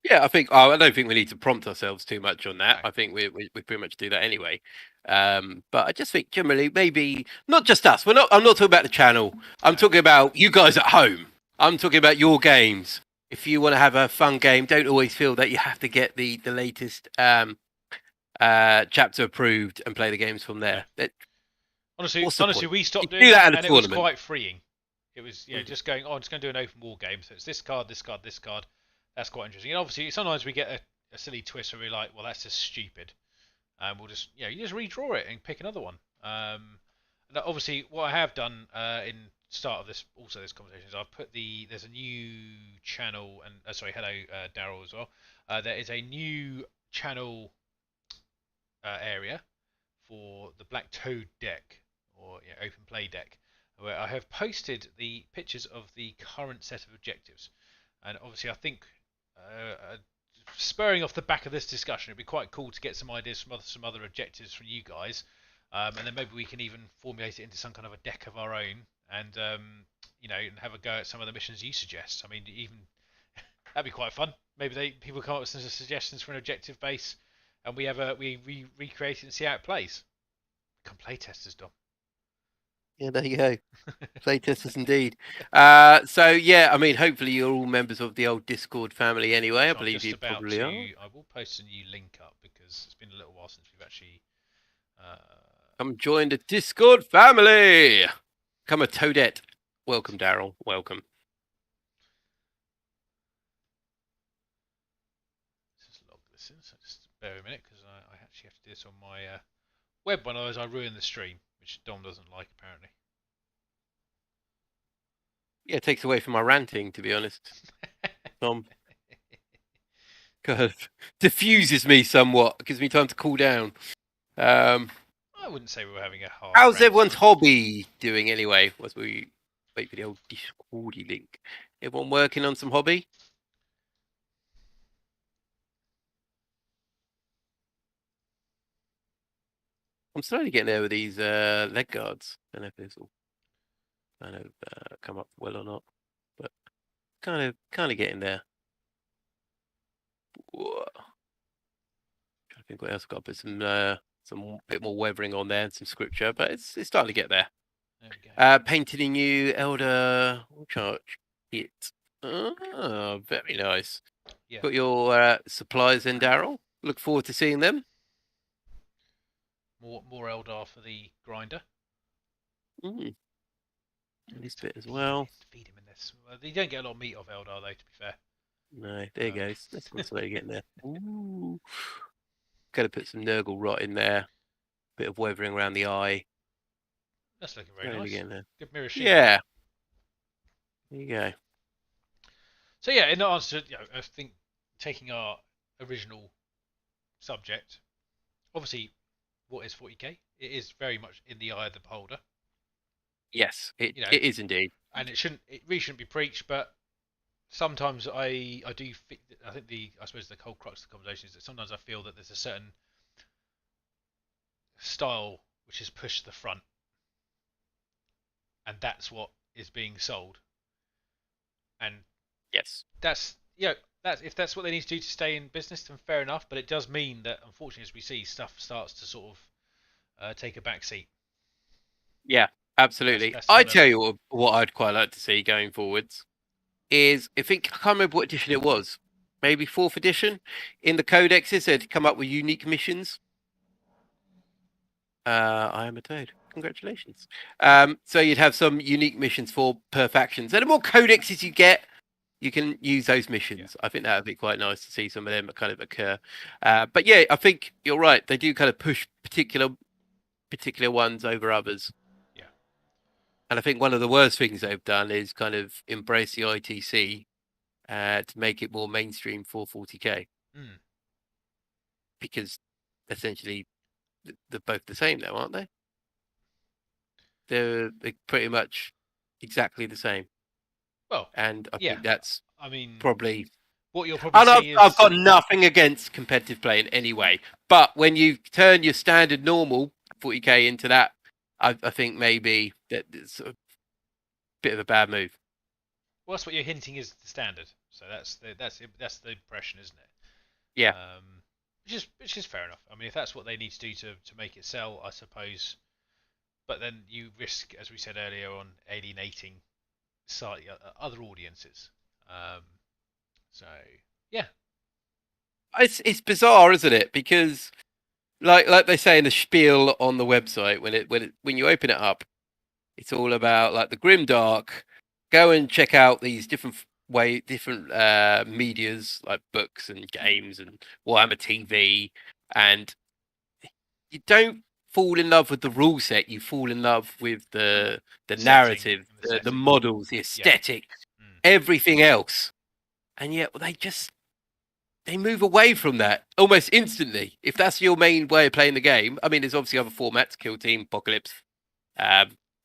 Yeah, I don't think we need to prompt ourselves too much on that. No. I think we pretty much do that anyway. But I just think generally maybe not just us. I'm not talking about the channel. I'm talking about you guys at home. I'm talking about your games. If you want to have a fun game, don't always feel that you have to get the latest chapter approved and play the games from there. Honestly, we stopped do doing that that, at a and it was tournament. quite freeing. It was just going, oh, I'm just going to do an open war game. So it's this card, this card, this card. That's quite interesting. And obviously, sometimes we get a silly twist where we're like, well, that's just stupid. And we'll just, you just redraw it and pick another one. And obviously, what I have done in start of this conversation is I've put there's a new channel, and sorry, hello, Daryl as well. There is a new channel area for the Black Toad deck, or open play deck, where I have posted the pictures of the current set of objectives. And obviously, I think spurring off the back of this discussion, it'd be quite cool to get some ideas from some other objectives from you guys, and then maybe we can even formulate it into some kind of a deck of our own, and and have a go at some of the missions you suggest. I mean, even that'd be quite fun. Maybe people come up with some suggestions for an objective base, and we recreate it and see how it plays. Become playtesters, Dom. Yeah, there you go. Playtesters indeed. So yeah, I mean, hopefully you're all members of the old Discord family anyway. I believe you probably are. I will post a new link up because it's been a little while since we've actually. Come join the Discord family. Come a Toadette. Welcome, Daryl. Welcome. Let's just log this in. So just bear a minute because I actually have to do this on my web one, otherwise I ruin the stream, which Dom doesn't like apparently. Yeah, it takes away from my ranting, to be honest. Dom. Kind of diffuses me somewhat. Gives me time to cool down. I wouldn't say we were having a hard. How's everyone's hobby doing anyway? As we wait for the old Discordy link. Everyone working on some hobby? I'm slowly getting there with these leg guards. I don't know if this will kind of come up well or not, but kind of getting there. Whoa. I think what else I've got, but some bit more weathering on there and some scripture, but it's starting to get there. There we go. Painted a new Elder Charge kit. Oh, very nice. Yeah. Got your supplies in, Daryl. Look forward to seeing them. More Eldar for the grinder. And this bit as well. Feed him in this. You don't get a lot of meat off Eldar though, to be fair. No, there you go. That's what's getting there. Ooh. Got to put some Nurgle rot in there. Bit of weathering around the eye. That's looking very nice. There. Good mirror shield. Yeah. There you go. So yeah, in answer, I think taking our original subject, obviously, what is 40k? It is very much in the eye of the beholder. Yes, it is indeed. And it really shouldn't be preached, but sometimes I do. I think I suppose the whole crux of the conversation is that sometimes I feel that there's a certain style which is pushed to the front, and that's what is being sold. And yes, that's if that's what they need to do to stay in business, then fair enough. But it does mean that, unfortunately, as we see, stuff starts to sort of take a back seat. Yeah, absolutely. I tell you what I'd quite like to see going forwards is, I can't remember what edition it was, maybe 4th edition. In the codexes, they'd come up with unique missions. I am a toad. Congratulations. So you'd have some unique missions per factions. And the more codexes you get, you can use those missions. Yeah. I think that would be quite nice to see some of them kind of occur. But yeah, I think you're right. They do kind of push particular ones over others. Yeah. And I think one of the worst things they've done is kind of embrace the ITC to make it more mainstream for 40k. Because essentially they're both the same, though, aren't they? They're pretty much exactly the same, Well, and I yeah. think that's I mean, probably. what you'll probably And see is I've got nothing against competitive play in any way, but when you turn your standard normal 40k into that, I think maybe it's a bit of a bad move. well, that's what you're hinting is the standard. So that's the impression, isn't it? Yeah. Which is fair enough. I mean, if that's what they need to do to make it sell, I suppose. But then you risk, as we said earlier, on alienating slightly other audiences. So yeah, It's bizarre, isn't it? Because like they say in the spiel on the website, when you open it up, it's all about like the grimdark. Go and check out these different medias like books and games and Warhammer TV, and you don't fall in love with the rule set. You fall in love with the narrative, the models, the aesthetic, everything else, and yet they move away from that almost instantly. If that's your main way of playing the game, I mean, there's obviously other formats: Kill Team, Apocalypse,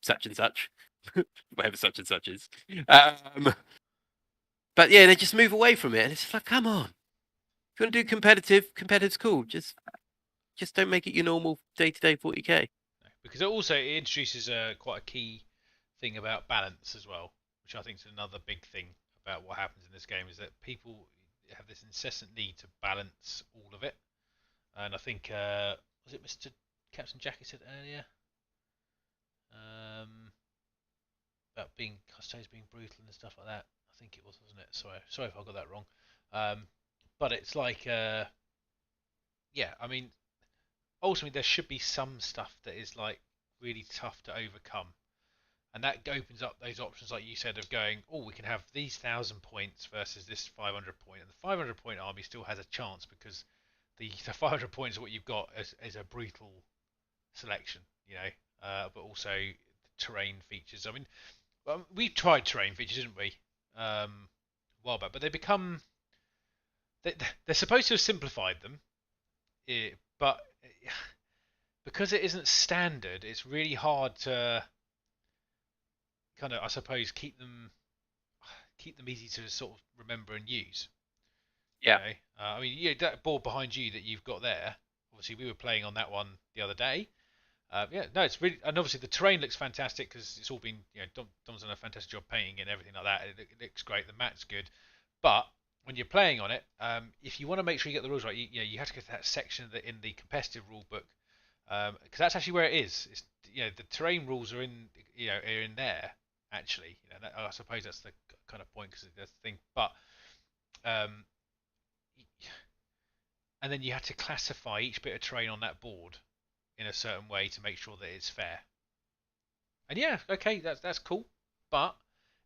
such and such, whatever such and such is. But yeah, they just move away from it, and it's like, come on, if you want to do competitive's cool. Just don't make it your normal day-to-day 40k. Because it introduces quite a key thing about balance as well, which I think is another big thing about what happens in this game, is that people have this incessant need to balance all of it. And I think was it Mr. Captain Jackie said earlier about being Custodes being brutal and stuff like that. I think it was, wasn't it? Sorry if I got that wrong. But it's like yeah, I mean, ultimately there should be some stuff that is like really tough to overcome, and that opens up those options, like you said, of going, oh, we can have these 1,000 points versus this 500 point, and the 500 point army still has a chance because the 500 points is what you've got is a brutal selection, but also terrain features. I mean, we tried terrain features, didn't we, a while back, but they're supposed to have simplified them, but because it isn't standard, it's really hard to kind of, I suppose, keep them easy to sort of remember and use. Yeah. I mean, that board behind you that you've got there. Obviously, we were playing on that one the other day. No, it's really, and obviously the terrain looks fantastic because it's all been, Dom's done a fantastic job painting it and everything like that. It looks great. The mat's good, but when you're playing on it, if you want to make sure you get the rules right, you have to go to that section in the competitive rule book, because that's actually where it is. It's, the terrain rules are in there actually. I suppose that's the kind of point because that's the thing. But and then you have to classify each bit of terrain on that board in a certain way to make sure that it's fair. And yeah, okay, that's cool, but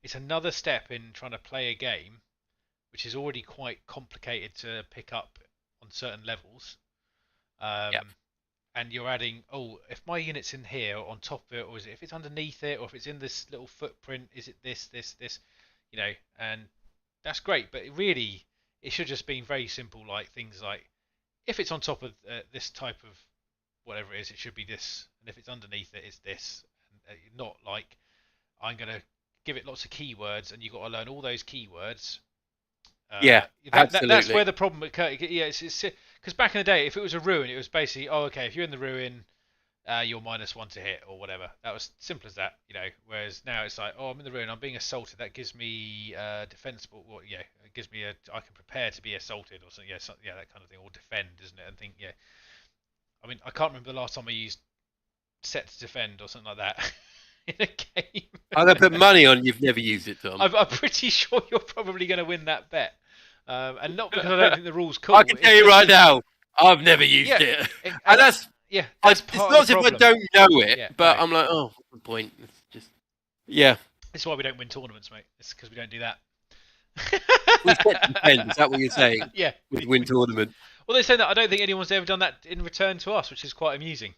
it's another step in trying to play a game which is already quite complicated to pick up on certain levels. And you're adding, if my unit's in here on top of it, or is it if it's underneath it, or if it's in this little footprint, is it this, and that's great, but it should just be very simple, like things like, if it's on top of this type of whatever it is, it should be this, and if it's underneath it, it's this, and not like, I'm going to give it lots of keywords, and you've got to learn all those keywords. Absolutely. That's where the problem occurs. Yeah, it's because back in the day, if it was a ruin, it was basically, okay, if you're in the ruin, you're -1 to hit or whatever. That was simple as that, Whereas now it's like, I'm in the ruin, I'm being assaulted. That gives me defensible. Well, it gives me I can prepare to be assaulted or something. That kind of thing, or defend, isn't it? And think, I mean, I can't remember the last time I used set to defend or something like that in a game. I'm gonna put money on you've never used it, Tom. I'm pretty sure you're probably going to win that bet. And not because I don't think the rule's cool. I can tell you right now, I've never used it. And that's part it's not if I don't know it, but no. I'm like, what's the point? It's just It's why we don't win tournaments, mate. It's because we don't do that. We set defend. Is that what you're saying? Yeah. With win tournament. Well, they say that I don't think anyone's ever done that in return to us, which is quite amusing.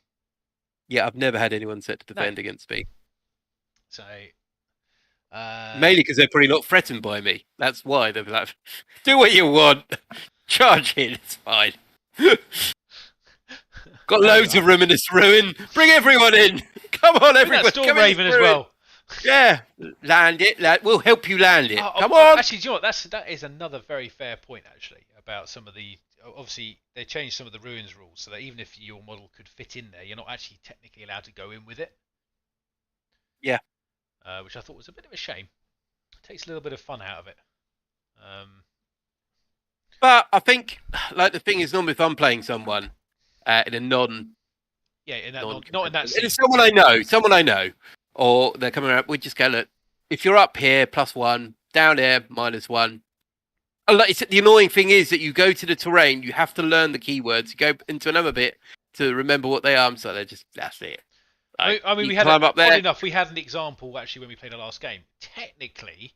Yeah, I've never had anyone set to defend against me. So. Mainly because they're probably not threatened by me. That's why they're like, do what you want, charge in, it's fine. Got loads of room in this ruin. Bring everyone in. Come on, everyone. That Storm Come in this Raven as ruin. well. Yeah, land it. We'll help you land it. Come Oh, on. actually, do you know what? That is another very fair point, actually, about some of the. Obviously, they changed some of the ruins rules so that even if your model could fit in there, you're not actually technically allowed to go in with it. Yeah. Which I thought was a bit of a shame. It takes a little bit of fun out of it. But I think, like, the thing is, normally if I'm playing someone in a non. Yeah, in that not in that scene. It's someone I know, or they're coming around. We just go, look, if you're up here, +1, down there, -1. The annoying thing is that you go to the terrain, you have to learn the keywords. You go into another bit to remember what they are. So that's it. I mean, we had up there. Odd enough, we had an example actually when we played the last game. Technically,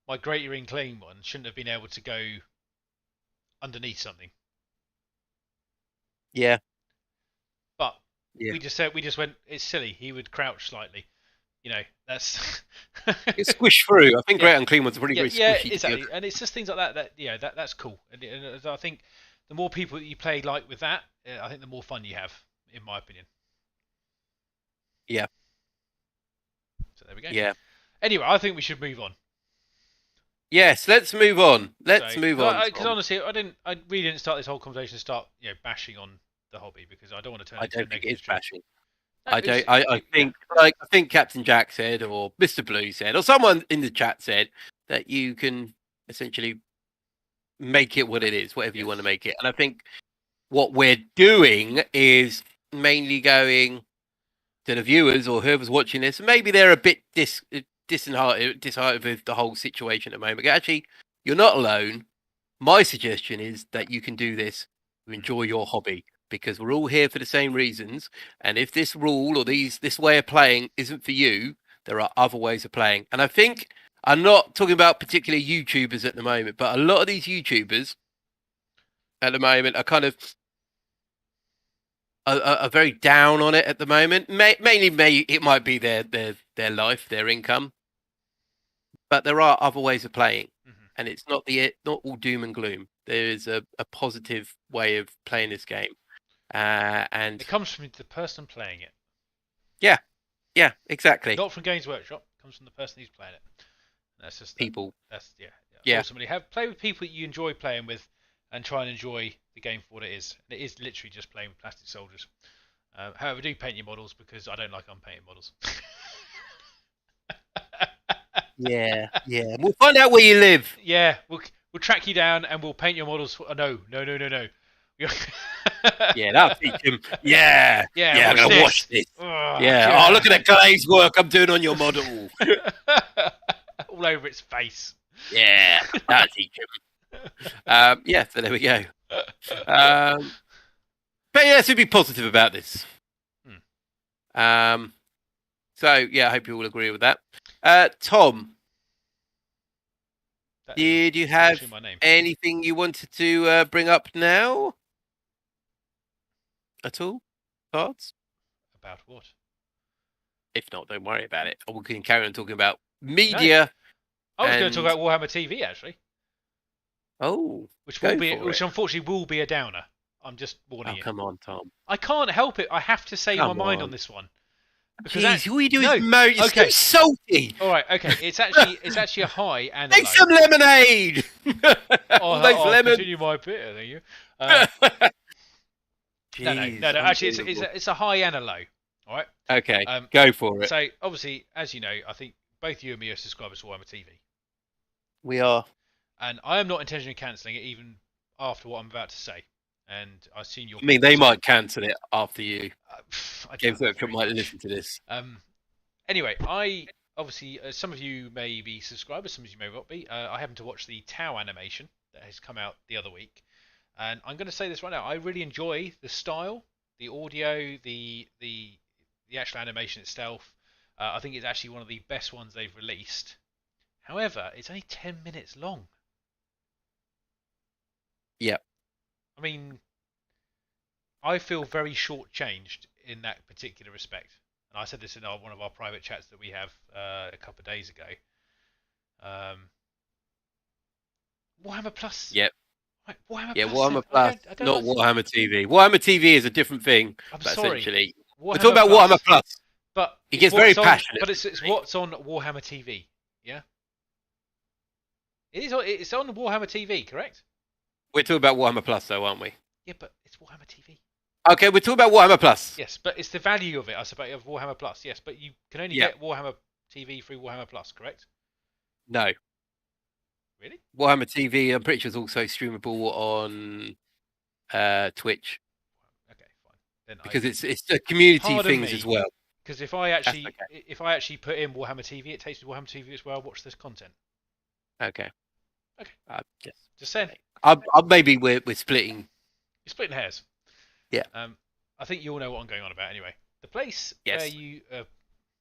my Greater Inclaim one shouldn't have been able to go underneath something. Yeah. But we just went. It's silly. He would crouch slightly. You know, that's it's squish through. I think Great Unclean one's pretty very squishy. Yeah, exactly. And it's just things like that that's cool. And I think the more people that you play like with that, I think the more fun you have, in my opinion. Yeah. So there we go. Yeah. Anyway, I think we should move on. Yes, let's move on. Let's move on. Because honestly, I really didn't start this whole conversation to start bashing on the hobby because I don't want to turn it into a negative. I don't think it's bashing. No, I think Captain Jack said, or Mr. Blue said, or someone in the chat said that you can essentially make it what it is, whatever you want to make it. And I think what we're doing is mainly going to the viewers or whoever's watching this. Maybe they're a bit disheartened with the whole situation at the moment. Actually, you're not alone. My suggestion is that you can do this to enjoy your hobby, because we're all here for the same reasons. And if this rule or this way of playing isn't for you, there are other ways of playing. And I think I'm not talking about particular YouTubers at the moment, but a lot of these YouTubers at the moment are kind of are very down on it at the moment. Mainly, it might be their life, their income, but there are other ways of playing, and it's not all doom and gloom. There is a positive way of playing this game. And it comes from the person playing it. Yeah, exactly. Not from Games Workshop. It comes from the person who's playing it. That's just people. Yeah. Ultimately, play with people that you enjoy playing with, and try and enjoy the game for what it is. And it is literally just playing with plastic soldiers. However, do paint your models, because I don't like unpainted models. Yeah. We'll find out where you live. Yeah, we'll track you down and we'll paint your models. No. Yeah, that'll teach him. Yeah, I'm gonna watch this. Oh, yeah. Oh, look at that glaze work I'm doing on your model. All over its face. Yeah, that'll teach him. Yeah, so there we go. But yeah, let's be positive about this. So yeah, I hope you all agree with that. Tom, did you have anything you wanted to bring up now? At all? Cards? About what? If not, don't worry about it. Or we can carry on talking about media. No. I was going to talk about Warhammer TV, actually. Oh, which unfortunately will be a downer. I'm just warning you. Come on, Tom. I can't help it. I have to say my mind on this one. Jeez, all you do is moan. It's so salty. All right, okay. It's actually a high and a Make low. some lemonade. I'll continue my bit, thank you. No. Actually, it's a high and a low. All right. Okay. Go for it. So obviously, as you know, I think both you and me are subscribers to Warhammer TV. We are. And I am not intentionally cancelling it, even after what I'm about to say. And I've seen your. I mean, they might cancel it after you. Games Workshop might listen to this. Anyway, I obviously some of you may be subscribers, some of you may not be. I happened to watch the Tau animation that has come out the other week, and I'm going to say this right now. I really enjoy the style, the audio, the actual animation itself. I think it's actually one of the best ones they've released. However, it's only 10 minutes long. Yeah. I mean, I feel very shortchanged in that particular respect. And I said this in one of our private chats that we have a couple of days ago. Warhammer Plus. Yep. Right, Warhammer Yeah, Plus. Warhammer I Plus, don't not understand. Warhammer TV. Warhammer TV is a different thing, I'm but sorry, essentially, we're talking Warhammer about Warhammer Plus, Plus. but He it's gets very what's on. passionate. But it's what's on Warhammer TV. Yeah, it is. It's on Warhammer TV, correct? We're talking about Warhammer Plus, though, aren't we? Yeah, but it's Warhammer TV. Okay, we're talking about Warhammer Plus. Yes, but it's the value of it, I suppose, of Warhammer Plus. Yes, but you can only Yeah. get Warhammer TV through Warhammer Plus, correct? No. Really? Warhammer TV, I'm pretty sure, is also streamable on Twitch Okay, fine. Then because it's the community Pardon things me. as well. Because if I actually okay. put in Warhammer TV, it takes me to Warhammer TV as well. Watch this content. Okay. Okay. Just saying. Maybe we're splitting. You're splitting hairs. Yeah. I think you all know what I'm going on about anyway. The place where you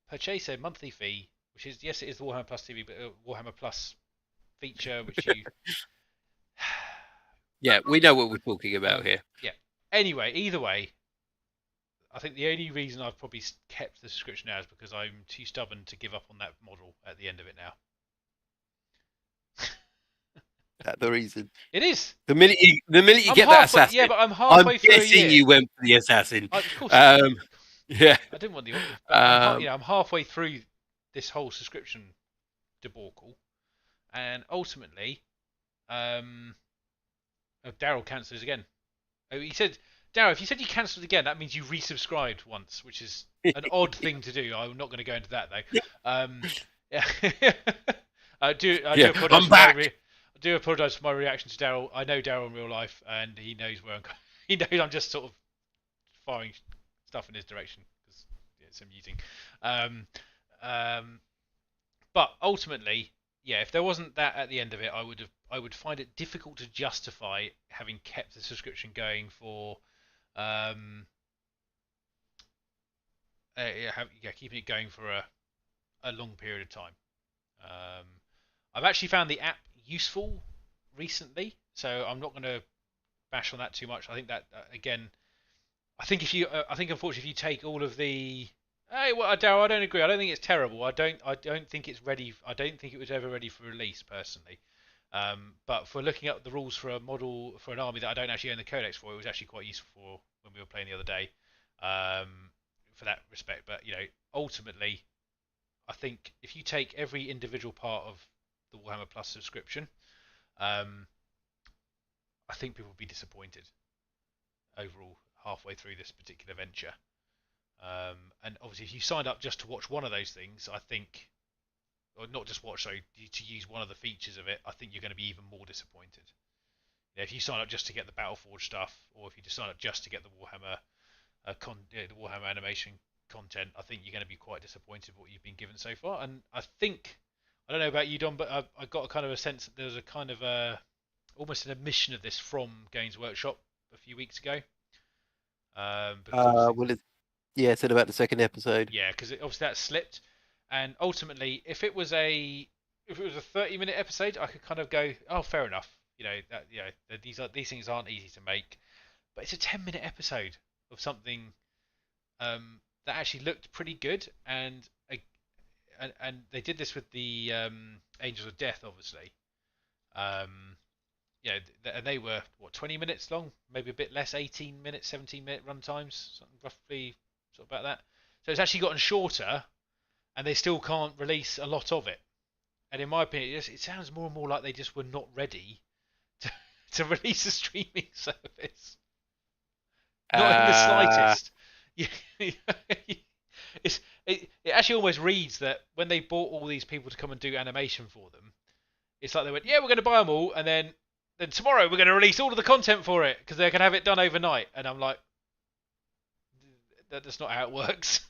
purchase a monthly fee, which is, yes, it is the Warhammer Plus TV, but Warhammer Plus feature, which you... Yeah, we know what we're talking about here. Yeah. Anyway, either way, I think the only reason I've probably kept the subscription now is because I'm too stubborn to give up on that model at the end of it now. That's the reason. It is. The minute you get that assassin. Yeah, but I'm halfway through a year. I'm guessing you went for the assassin. Of course. Yeah. I didn't want the. I'm halfway through this whole subscription debacle, and ultimately, Daryl cancels again. Oh, he said, Daryl, if you said you cancelled again, that means you resubscribed once, which is an odd thing to do. I'm not going to go into that though. Yeah. I do apologise. I'm back. I do apologise for my reaction to Daryl. I know Daryl in real life, and he knows where I'm going. He knows I'm just sort of firing stuff in his direction because it's amusing. But ultimately, yeah, if there wasn't that at the end of it, I would find it difficult to justify having kept the subscription going for keeping it going for a long period of time. I've actually found the app useful recently, so I'm not going to bash on that too much. I think that again, I think unfortunately if you take all of the, Daryl, I don't agree. I don't think it's terrible. I don't think it's ready. I don't think it was ever ready for release personally. But for looking at the rules for a model for an army that I don't actually own the codex for, it was actually quite useful for when we were playing the other day. For that respect, but ultimately, I think if you take every individual part of the Warhammer Plus subscription, I think people will be disappointed overall halfway through this particular venture. And obviously, if you signed up just to watch one of those things, I think, or not just watch, sorry, to use one of the features of it, I think you're going to be even more disappointed. If you sign up just to get the Battleforge stuff, or if you just sign up just to get the Warhammer the Warhammer animation content, I think you're going to be quite disappointed with what you've been given so far. And I don't know about you, Don, but I got a kind of a sense that there's a kind of almost an admission of this from Games Workshop a few weeks ago. It said about the second episode. Yeah, because obviously that slipped, and ultimately, if it was a 30-minute episode, I could kind of go, oh, fair enough. These things aren't easy to make, but it's a 10-minute episode of something that actually looked pretty good, and they did this with the Angels of Death, obviously. And they were 20 minutes long, maybe a bit less, 18 minutes, 17-minute run times, something roughly sort of about that. So it's actually gotten shorter, and they still can't release a lot of it. And in my opinion, it sounds more and more like they just were not ready to release a streaming service. Not in the slightest. It actually almost reads that when they bought all these people to come and do animation for them, it's like they went, yeah, we're going to buy them all, and then tomorrow we're going to release all of the content for it because they can have it done overnight. And I'm like, that's not how it works.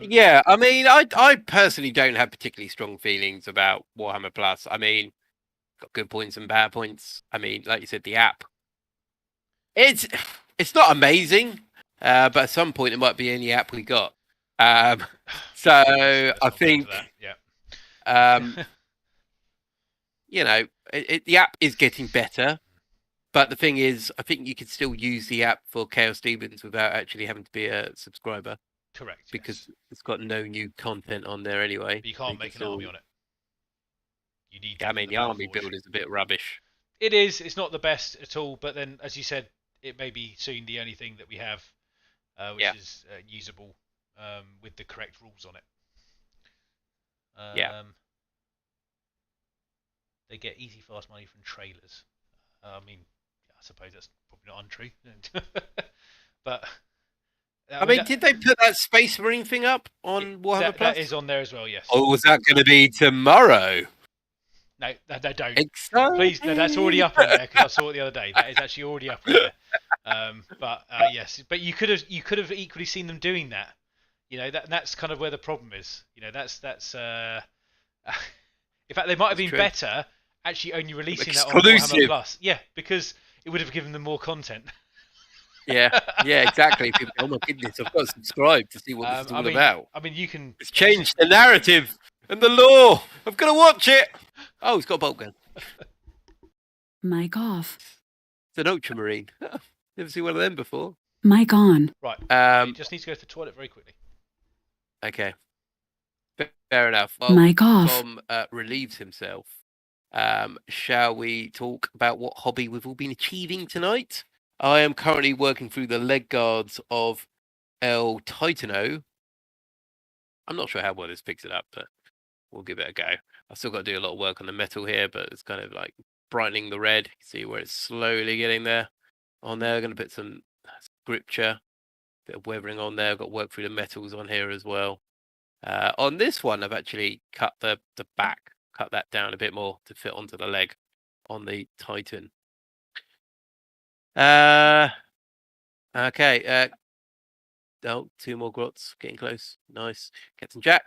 Yeah, I mean, I personally don't have particularly strong feelings about Warhammer Plus. I mean, got good points and bad points. I mean, like you said, the app. It's not amazing, but at some point it might be any app we got. So I think, the app is getting better. But the thing is, I think you can still use the app for Chaos Demons without actually having to be a subscriber. Correct. Because it's got no new content on there anyway. But you can't make an army on it. you need. Yeah, I mean, the army Forge. build is a bit rubbish. It is. It's not the best at all. But then, as you said, it may be soon the only thing that we have, which is usable with the correct rules on it. Yeah. They get easy, fast money from trailers. I mean, I suppose that's probably not untrue. But I mean, did they put that Space Marine thing up on Warhammer Plus? That is on there as well, yes. Or was that going to be tomorrow? No, don't. Exciting. Please, no, that's already up on there because I saw it the other day. That is actually already up on there. But yes, but you could have equally seen them doing that. You know, that's kind of where the problem is. You know, that's. In fact, they might have been better actually only releasing that on Warhammer Plus. Yeah, because it would have given them more content. Yeah, exactly. People go, oh my goodness, I've got to subscribe to see what this is all about. I mean, you can. It's changed the narrative and the lore. I've got to watch it. Oh, it's got a bolt gun. Mic off. It's an Ultramarine. Never seen one of them before. Mic on. Right. You just need to go to the toilet very quickly. Okay. Fair enough. Well, Mic off. Tom relieves himself. Shall we talk about what hobby we've all been achieving tonight? I am currently working through the leg guards of El Titano. I'm not sure how well this picks it up, but we'll give it a go. I've still got to do a lot of work on the metal here, but it's kind of like brightening the red. You can see where it's slowly getting there. On there, I'm going to put some scripture, bit of weathering on there. I've got to work through the metals on here as well. On this one, I've actually cut the back, cut that down a bit more to fit onto the leg on the Titan. Okay. Oh, 2 more grots, getting close. Nice. Captain Jack.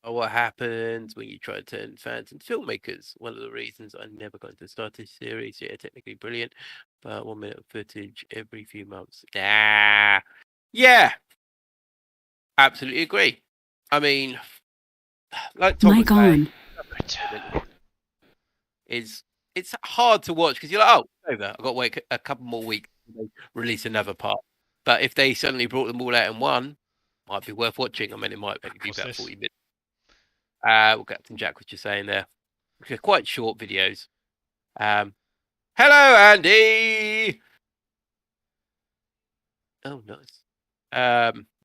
What happens when you try to turn fans into filmmakers? One of the reasons I never got into start this series. Yeah, technically brilliant, but 1 minute of footage every few months. Nah. Yeah. Absolutely agree. I mean, like Tom was saying, it's hard to watch because you're like, oh, it's over. I've got to wait a couple more weeks to release another part. But if they suddenly brought them all out in one, might be worth watching. I mean, it might only be about 40 minutes. What Captain Jack was just saying there. They're quite short videos. Hello, Andy. Oh, nice.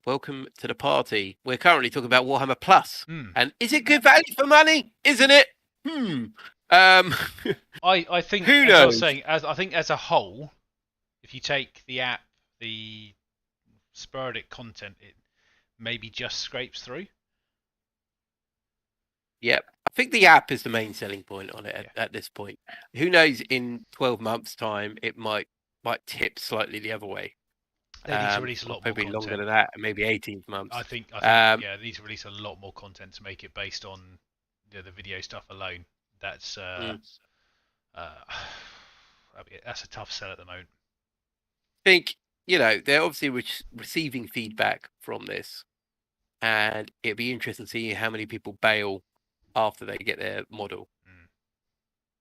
Welcome to the party. We're currently talking about Warhammer Plus. And is it good value for money? Isn't it? I think, who knows? As I was saying, I think as a whole, if you take the app, the sporadic content, it maybe just scrapes through. Yep. I think the app is the main selling point on it at this point. Who knows, in 12 months' time, it might tip slightly the other way. They need to release a lot more content. Longer than that, maybe 18 months. I think they need to release a lot more content to make it based on the video stuff alone. That's that's a tough sell at the moment. I think, they're obviously receiving feedback from this, and it'd be interesting to see how many people bail after they get their model.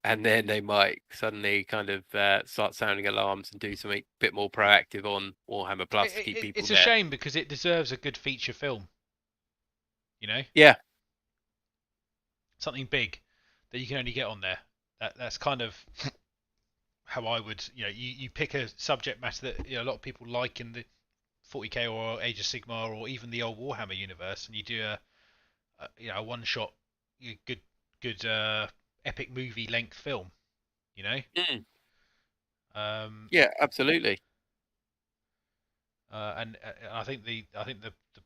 And then they might suddenly kind of start sounding alarms and do something a bit more proactive on Warhammer Plus to keep people It's there. a shame because it deserves a good feature film. Yeah. Something big that you can only get on there. That's kind of how I would, you pick a subject matter that a lot of people like in the 40k or Age of Sigmar or even the old Warhammer universe, and you do a one-shot, good epic movie length film, Yeah, absolutely. And I think the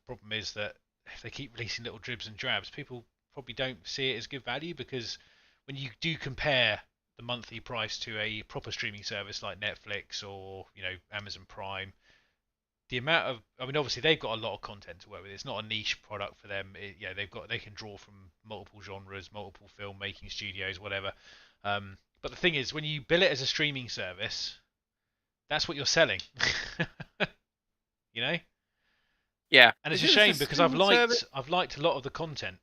problem is that if they keep releasing little dribs and drabs, people probably don't see it as good value, because when you do compare the monthly price to a proper streaming service like Netflix or Amazon Prime, the amount of, obviously they've got a lot of content to work with. It's not a niche product for them. They can draw from multiple genres, multiple filmmaking studios, whatever. But the thing is, when you bill it as a streaming service, that's what you're selling. Yeah. And it's a shame because I've liked a lot of the content.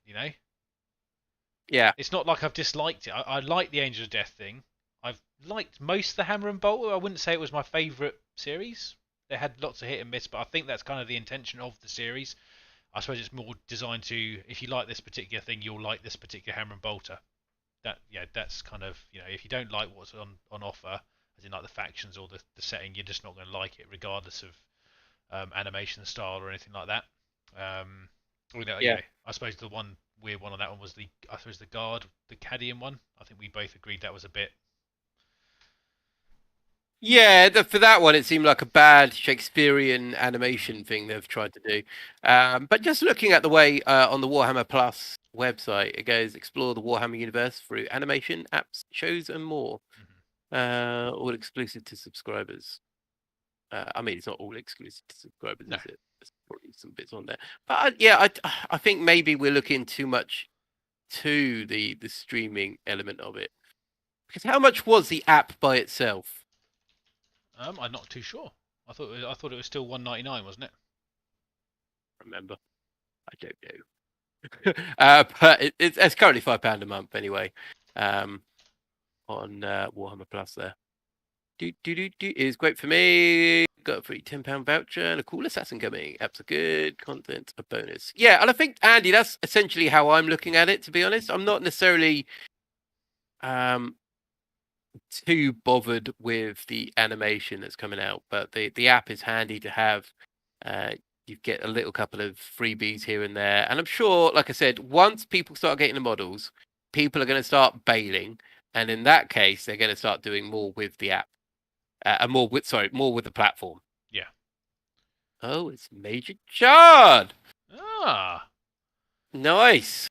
Yeah. It's not like I've disliked it. I like the Angel of Death thing. I've liked most of the Hammer and Bolt. I wouldn't say it was my favourite series. They had lots of hit and miss, but I think that's kind of the intention of the series. I suppose it's more designed to, if you like this particular thing, you'll like this particular hammer and bolter. That's kind of, if you don't like what's on offer, as in like the factions or the setting, you're just not going to like it, regardless of animation style or anything like that. I suppose the one weird one on that one was the guard, the Cadian one. I think we both agreed that was a bit. Yeah, for that one, it seemed like a bad Shakespearean animation thing they've tried to do. But just looking at the way on the Warhammer Plus website, it goes explore the Warhammer universe through animation, apps, shows, and more. All exclusive to subscribers. I mean, it's not all exclusive to subscribers, is it? There's probably some bits on there. But I think maybe we're looking too much to the streaming element of it. Because how much was the app by itself? I'm not too sure. I thought it was still $1.99, wasn't it? Remember, I don't know. But it's currently £5 a month anyway. On Warhammer Plus there. Is great for me. Got a free £10 voucher and a cool assassin coming. Apps are good, content a bonus. Yeah, and I think Andy, that's essentially how I'm looking at it. To be honest, I'm not necessarily too bothered with the animation that's coming out, but the app is handy to have. You get a little couple of freebies here and there, and I'm sure, like I said, once people start getting the models, people are going to start bailing, and in that case, they're going to start doing more with the app, and more with the platform. Yeah. Oh, it's Major Chard. Ah. Nice.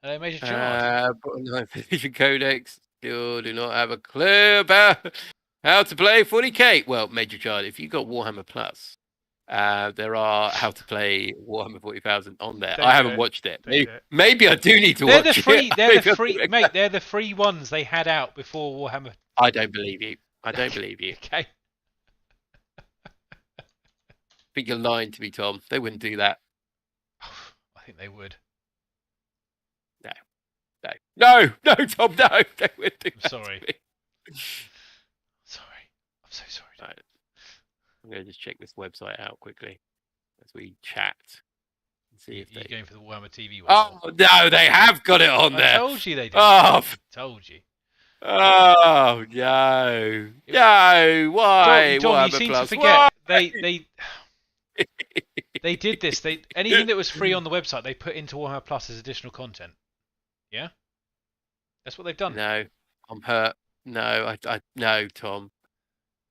Hello, Major Chard. Edition Codex. Still do not have a clue about how to play 40k. Well, Major Chard, if you got Warhammer Plus, there are how to play Warhammer 40,000 on there. I haven't watched it. Maybe I do need to watch it. They're the free, mate. They're the free ones they had out before Warhammer. I don't believe you. Okay. I think you're lying to me, Tom. They wouldn't do that. I think they would. No, Tom, no. They wouldn't do that. Sorry. Sorry. I'm so sorry. Right. I'm going to just check this website out quickly as we chat. And see if you're going for the Warhammer TV one. Oh, no, they have got it on there. I told you they did. Oh, told you. Oh, no. No, why? John, you seem to forget. Why? They did this. Anything that was free on the website, they put into Warhammer Plus as additional content. Yeah? That's what they've done. No, I'm hurt. No, no, Tom.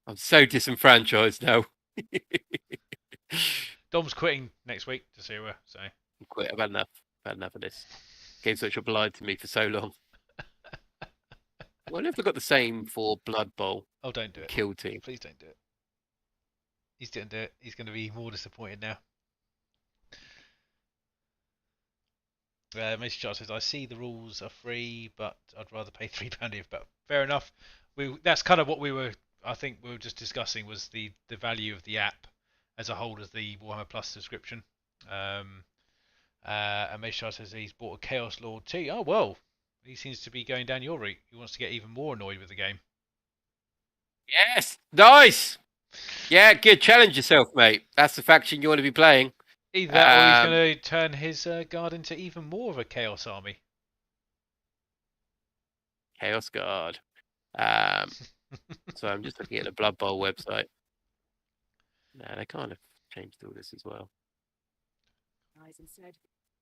I'm so disenfranchised now. Dom's quitting next week, to see her. So I'm quit. I've had enough. of this. Games which have lied to me for so long. I wonder if they've got the same for Blood Bowl. Oh, don't do it. Kill Team. Please don't do it. He's didn't do it. He's going to be more disappointed now. Mr. Charles says, I see the rules are free, but I'd rather pay £3 if. But fair enough. That's kind of what I think we were just discussing, was the value of the app as a whole as the Warhammer Plus subscription. And Mr. Charles says he's bought a Chaos Lord too. Oh, well, he seems to be going down your route. He wants to get even more annoyed with the game. Yes, nice. Yeah, good. Challenge yourself, mate. That's the faction you want to be playing. Either that, or he's going to turn his guard into even more of a Chaos army. Chaos Guard. So I'm just looking at the Blood Bowl website. No, they kind of changed all this as well.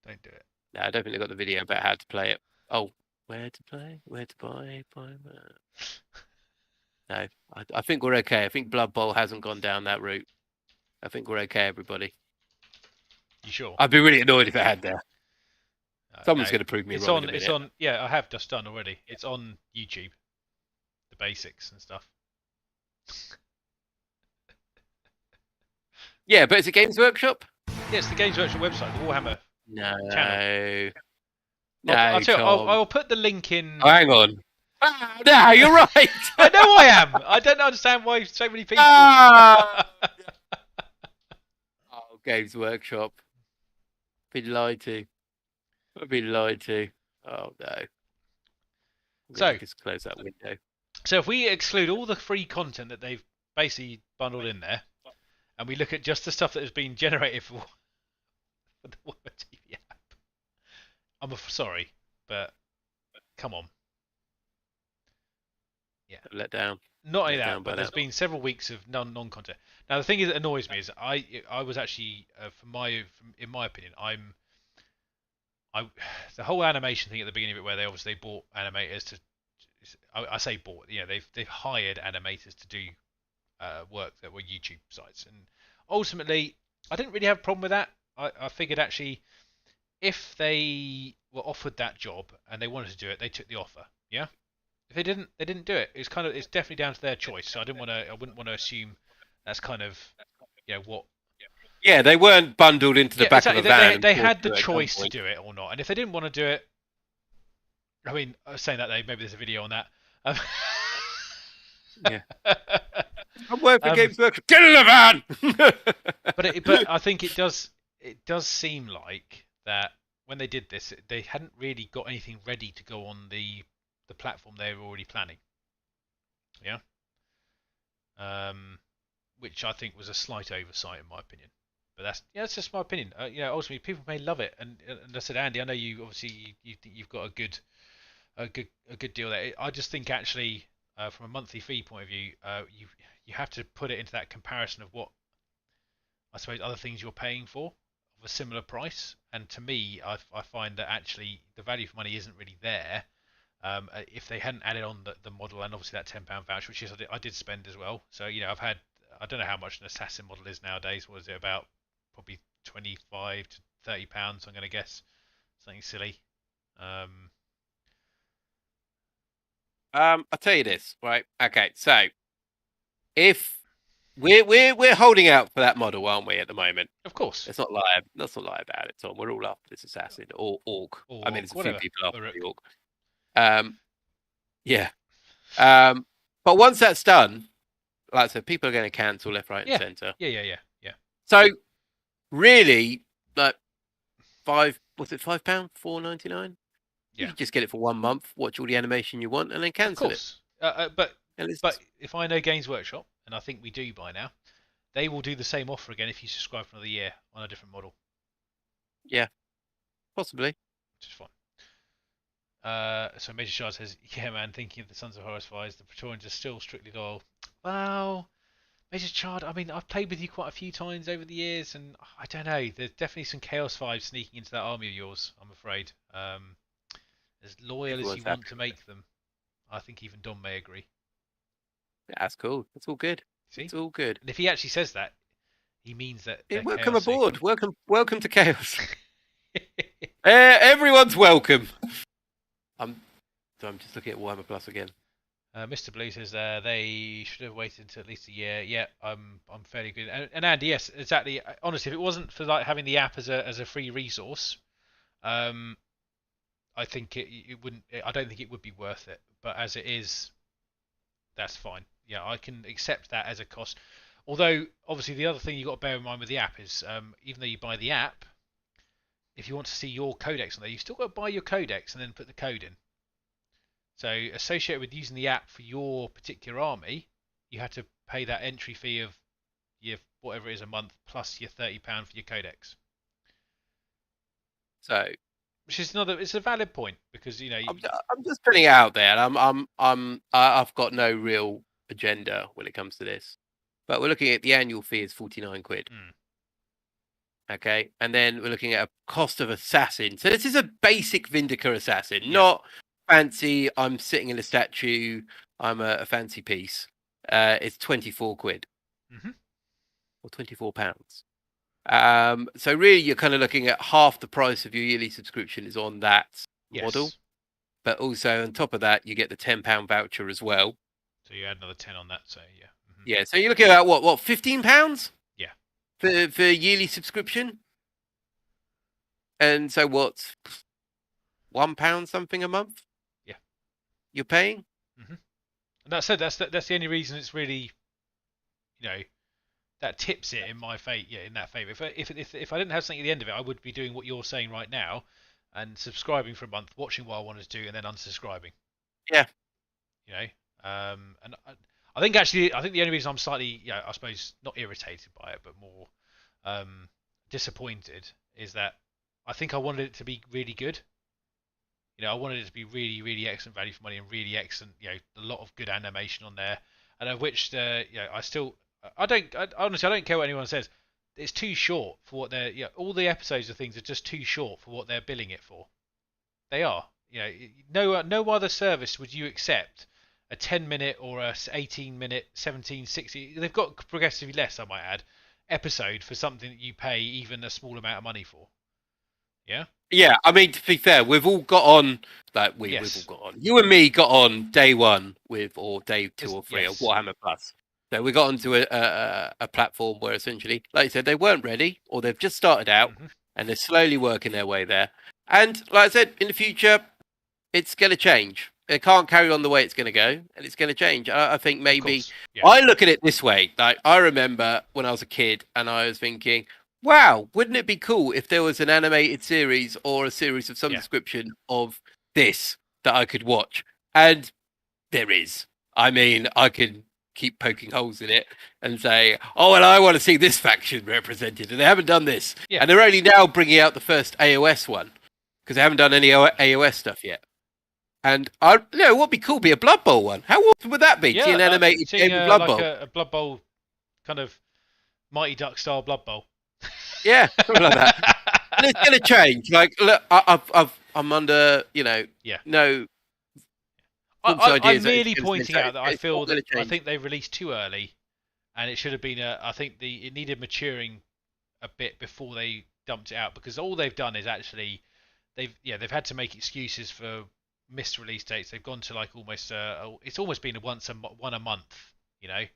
Don't do it. No, I don't think they've got the video about how to play it. Oh, where to play? Where to buy? No, I think we're okay. I think Blood Bowl hasn't gone down that route. I think we're okay, everybody. You sure? I'd be really annoyed if it had there. Someone's going to prove me wrong. It's on. Yeah, I have just done already. It's on YouTube. The basics and stuff. Yeah, but it's a Games Workshop. Yeah, it's the Games Workshop website, the Warhammer channel. No, I'll put the link in. Oh, hang on. No, you're right. I know I am. I don't understand why so many people. Oh, Games Workshop. Been lied to. I've been lied to. Oh no. So just close that window. So if we exclude all the free content that they've basically bundled in there, and we look at just the stuff that has been generated for the Warhammer TV app. Sorry, but come on. Yeah. Let down. Not only Let that, down by but there's that. been several weeks of non-content. Now the thing that annoys me is I was actually in my opinion the whole animation thing at the beginning of it, where they obviously bought animators to, I say bought, they've hired animators to do work that were YouTube sites, and ultimately I didn't really have a problem with that. I figured actually if they were offered that job and they wanted to do it, they took the offer. Yeah. If they didn't do it. It's definitely down to their choice. So I wouldn't want to assume that's kind of what. Yeah, they weren't bundled into the back exactly. of a van. They had the choice to do it or not, and if they didn't want to do it, I mean, I was saying that maybe there's a video on that. Yeah. I'm working for Games Workshop. Get in the van. but I think it does seem like that when they did this, they hadn't really got anything ready to go on the platform they were already planning. Yeah. Which I think was a slight oversight in my opinion. But that's just my opinion. Ultimately people may love it, and I said, Andy, I know you obviously you think you've got a good deal there. I just think actually from a monthly fee point of view, you have to put it into that comparison of what I suppose other things you're paying for of a similar price. And to me, I find that actually the value for money isn't really there. If they hadn't added on the model and obviously that £10 voucher, which I did spend as well. So I've had, I don't know how much an assassin model is nowadays. What is it, about probably 25 to £30? I'm going to guess something silly. I'll tell you this, right? Okay, so if we're holding out for that model, aren't we, at the moment? Of course. Let's not lie about it, Tom. We're all after this assassin or orc. I mean, there's a few people after the orc. Yeah. But once that's done, like I said, people are going to cancel left, right, and centre. Yeah. So really, like £5, £4.99? You can just get it for 1 month, watch all the animation you want, and then cancel it. Of course. But if I know Games Workshop, and I think we do by now, they will do the same offer again if you subscribe for another year on a different model. Yeah, possibly. Which is fine. So Major Shard says, yeah, man, thinking of the Sons of Horus Fies, the Praetorians are still strictly loyal. Well, Major Shard, I mean, I've played with you quite a few times over the years, and I don't know, there's definitely some Chaos vibes sneaking into that army of yours, I'm afraid. As loyal as you want to make them. I think even Dom may agree. Yeah, that's cool. That's all good. See? It's all good. And if he actually says that, he means that. Welcome aboard. Welcome to Chaos. Everyone's welcome. I'm just looking at Warhammer Plus again. Mr. Blue says they should have waited until at least a year. Yeah, I'm fairly good. And Andy, yes, exactly. Honestly, if it wasn't for like having the app as a free resource, I think it wouldn't. I don't think it would be worth it. But as it is, that's fine. Yeah, I can accept that as a cost. Although, obviously, the other thing you've got to bear in mind with the app is, even though you buy the app, if you want to see your codex on there, you've still got to buy your codex and then put the code in. So, associated with using the app for your particular army, you have to pay that entry fee of your whatever it is a month plus your £30 for your codex. So, which is it's a valid point because I'm just putting it out there. I've got no real agenda when it comes to this, but we're looking at the annual fee is £49. Okay, and then we're looking at a cost of assassin. So this is a basic Vindica assassin, not fancy. I'm sitting in a statue. I'm a fancy piece. It's £24 or £24. So really, you're kind of looking at half the price of your yearly subscription is on that model, but also on top of that, you get the £10 voucher as well. So you add another 10 on that. So yeah. Yeah. So you're looking at what £15? Yeah. For yearly subscription. And so what? £1 something a month? Yeah. You're paying? And that's the only reason it's really, that tips it in my favour. Yeah, in that favour. If I didn't have something at the end of it, I would be doing what you're saying right now, and subscribing for a month, watching what I wanted to do, and then unsubscribing. Yeah. And I think the only reason I'm slightly, I suppose not irritated by it, but more disappointed is that I think I wanted it to be really good. I wanted it to be really, really excellent value for money and really excellent. A lot of good animation on there, and of which honestly, I don't care what anyone says. It's too short for what they're. All the episodes of things are just too short for what they're billing it for. They are. No other service would you accept a 10-minute or a 18-minute, 17, 60. They've got progressively less, I might add, episode for something that you pay even a small amount of money for. Yeah. Yeah, I mean, to be fair, we've all got on, we've all got on. You and me got on day one or day 2 or 3 of Warhammer Plus. So we got onto a platform where essentially, like I said, they weren't ready, or they've just started out, and they're slowly working their way there. And like I said, in the future, it's going to change. It can't carry on the way it's going to go, and it's going to change. I think maybe I look at it this way. Like, I remember when I was a kid, and I was thinking, wow, wouldn't it be cool if there was an animated series or a series of some description of this that I could watch? And there is. I mean, I can keep poking holes in it and say, oh, well, I want to see this faction represented, and they haven't done this. Yeah. And they're only now bringing out the first AOS one, because they haven't done any AOS stuff yet. And what would be cool? Be a Blood Bowl one. How awesome would that be? Yeah, see an animated game of Blood Bowl, a Blood Bowl, kind of Mighty Duck style Blood Bowl. Yeah, something like that. And it's going to change. Like, look, I'm under, no. I'm merely pointing out that I feel that I think they released too early, and it should have been I think it needed maturing a bit before they dumped it out, because all they've done is actually they've had to make excuses for missed release dates. They've gone to like almost it's almost been one a month, which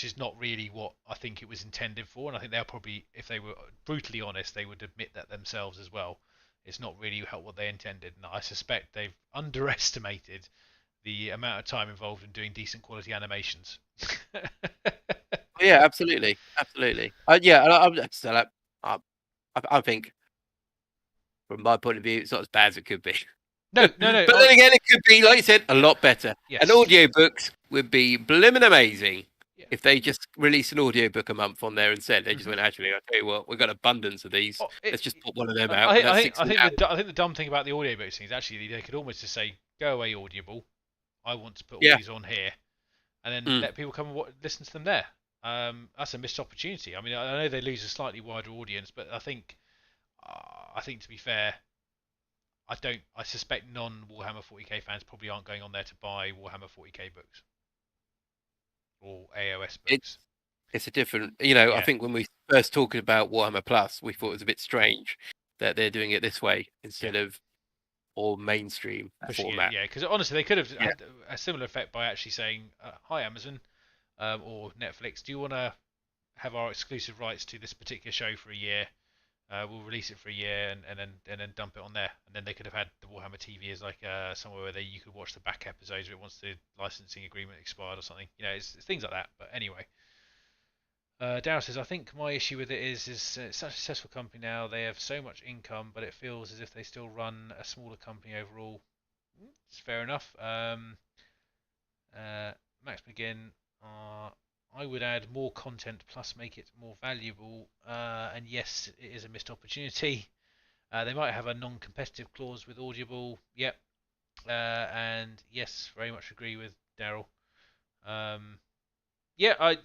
is not really what I think it was intended for. And I think they'll probably, if they were brutally honest, they would admit that themselves as well. It's not really what they intended, and I suspect they've underestimated the amount of time involved in doing decent quality animations. Yeah, absolutely. I think, from my point of view, it's not as bad as it could be. No. But then again, it could be, like you said, a lot better. Yes. And audiobooks would be blimmin' amazing if they just released an audiobook a month on there instead. They just went, actually, I'll tell you what, we've got abundance of these. Let's just put one of them out. I think the dumb thing about the audiobooks thing is actually they could almost just say, go away, Audible. I want to put all these on here. And then let people come and listen to them there. That's a missed opportunity. I mean, I know they lose a slightly wider audience, but I think to be fair, I suspect non-Warhammer 40k fans probably aren't going on there to buy Warhammer 40k books or AOS books. It's a different, I think when we first talked about Warhammer Plus, we thought it was a bit strange that they're doing it this way instead of all mainstream format. Yeah, because honestly, they could have had a similar effect by actually saying, "Hi Amazon or Netflix, do you want to have our exclusive rights to this particular show for a year? We'll release it for a year and then dump it on there." And then they could have had the Warhammer TV as like somewhere where you could watch the back episodes if it once the licensing agreement expired or something. It's things like that. But anyway, Darryl says, I think my issue with it is it's such a successful company now. They have so much income, but it feels as if they still run a smaller company overall. It's fair enough. Max McGinn, I would add more content plus make it more valuable. And yes, it is a missed opportunity. They might have a non-competitive clause with Audible. Yep. And yes, very much agree with Daryl. Yeah, I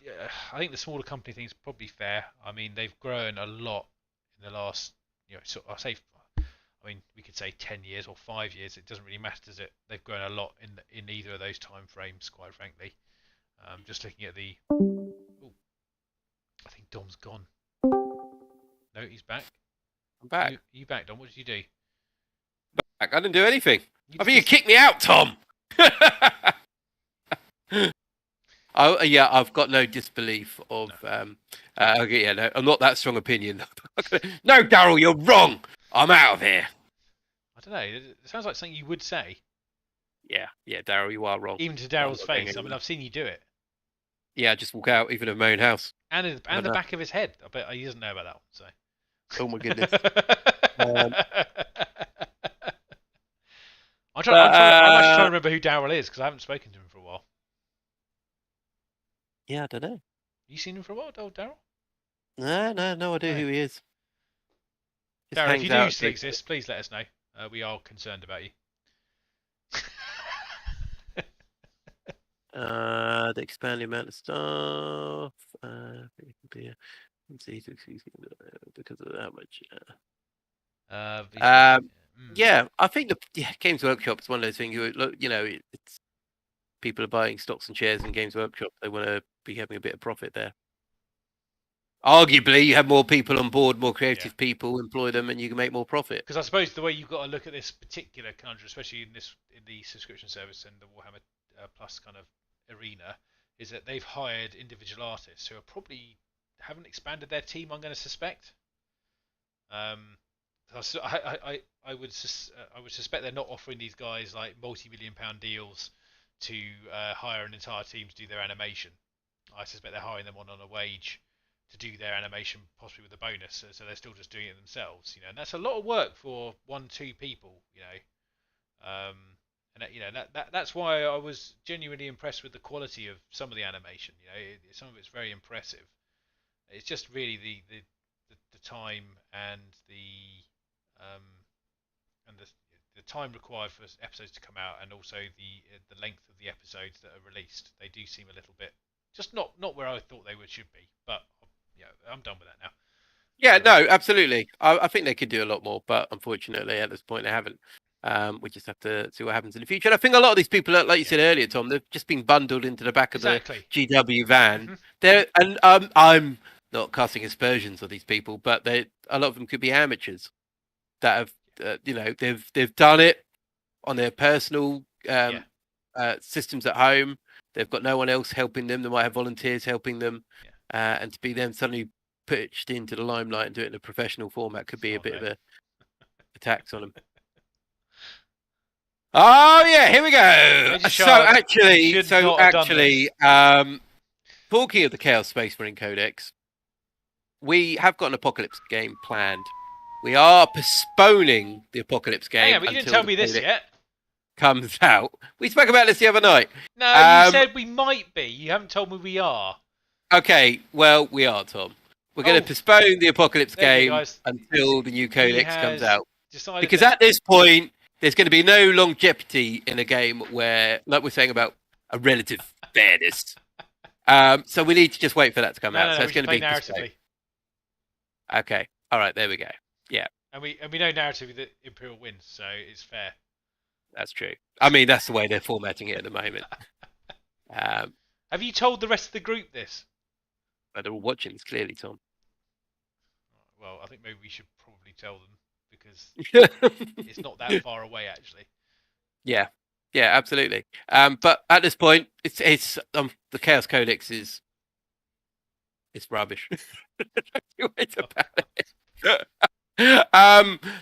think the smaller company thing is probably fair. I mean, they've grown a lot in the last, we could say 10 years or 5 years. It doesn't really matter, does it? They've grown a lot in either of those time frames, quite frankly. Just looking at the... Ooh, I think Dom's gone. No, he's back. I'm back. You back, Dom? What did you do? Back. I didn't do anything. I think you kicked me out, Tom. Oh yeah, I've got no disbelief of. No. I'm not that strong opinion. No, Daryl, you're wrong. I'm out of here. I don't know. It sounds like something you would say. Yeah, Daryl, you are wrong. Even to Daryl's face. I mean, I've seen you do it. Yeah, just walk out, even in my own house. And the back of his head. I bet he doesn't know about that one. So. Oh my goodness. I'm actually trying to remember who Daryl is because I haven't spoken to him for a while. Yeah, I don't know. You seen him for a while, Daryl? No idea who he is. Just Darren, if you hangs do out. still exist, please let us know. We are concerned about you. The expanding amount of staff. Because of how much. Yeah, I think the Games Workshop is one of those things. Look, it's people are buying stocks and shares in Games Workshop. They want to be having a bit of profit there. Arguably, you have more people on board, more creative people, employ them, and you can make more profit. Because I suppose the way you've got to look at this particular conundrum, especially in the subscription service and the Warhammer Plus kind of arena, is that they've hired individual artists who are probably haven't expanded their team. I'm going to suspect. I would suspect they're not offering these guys like multi-million-pound deals to hire an entire team to do their animation. I suspect they're hiring them on a wage to do their animation, possibly with a bonus. So they're still just doing it themselves, and that's a lot of work for 1-2 people, and that's why I was genuinely impressed with the quality of some of the animation. Some of it's very impressive. It's just really the time and the time required for episodes to come out, and also the length of the episodes that are released. They do seem a little bit just not where I thought they should be. But I'm done with that now. Yeah, no, absolutely. I think they could do a lot more, but unfortunately, at this point, they haven't. We just have to see what happens in the future. And I think a lot of these people, like you said earlier, Tom, they've just been bundled into the back of the GW van. I'm not casting aspersions on these people, but a lot of them could be amateurs that have, they've done it on their personal systems at home. They've got no one else helping them. They might have volunteers helping them, and to be then suddenly pitched into the limelight and do it in a professional format could be a bit of a tax on them. Oh yeah, here we go. So actually, talking of the Chaos Space Marine Codex, we have got an Apocalypse game planned. We are postponing the Apocalypse game. Yeah, but you didn't tell me this yet. Comes out. We spoke about this the other night. No, you said we might be. You haven't told me we are. Okay, well, we are, Tom. We're going to postpone the Apocalypse game until the new Codex comes out. Because at this point, there's going to be no longevity in a game where, like we're saying about a relative fairness. So we need to just wait for that to come out. So it's going to be narratively. Okay. All right. There we go. Yeah. And we know narratively that Imperial wins, so it's fair. That's true. I mean, that's the way they're formatting it at the moment. Have you told the rest of the group this? But they're all watching this clearly, Tom. Well, I think maybe we should probably tell them because it's not that far away, actually. Yeah, absolutely. But at this point, it's the Chaos Codex is rubbish.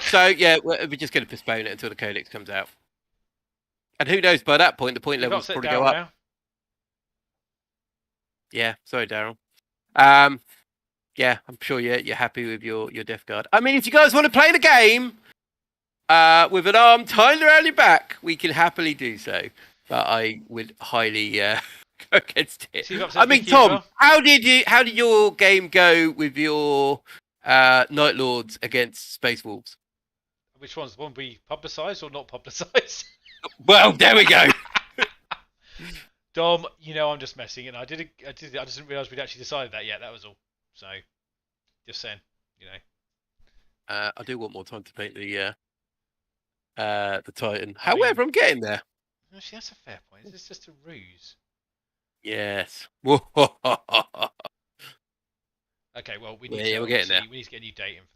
So yeah, we're just going to postpone it until the Codex comes out. And who knows, by that point, the point levels probably go up. Now. Yeah, sorry, Daryl. Yeah, I'm sure you're happy with your Death Guard. I mean, if you guys want to play the game with an arm tied around your back, we can happily do so. But I would highly go against it. I mean, Tom, how did your game go with your Night Lords against Space Wolves? Which ones? The one we publicised or not publicised? Well, there we go. Dom, I'm just messing, and I just didn't realise we'd actually decided that yet. That was all. So, just saying, I do want more time to paint the Titan. However, I'm getting there. Actually, that's a fair point. It's just a ruse. Yes. Okay, well, we need we're getting there. We need to get a new date in for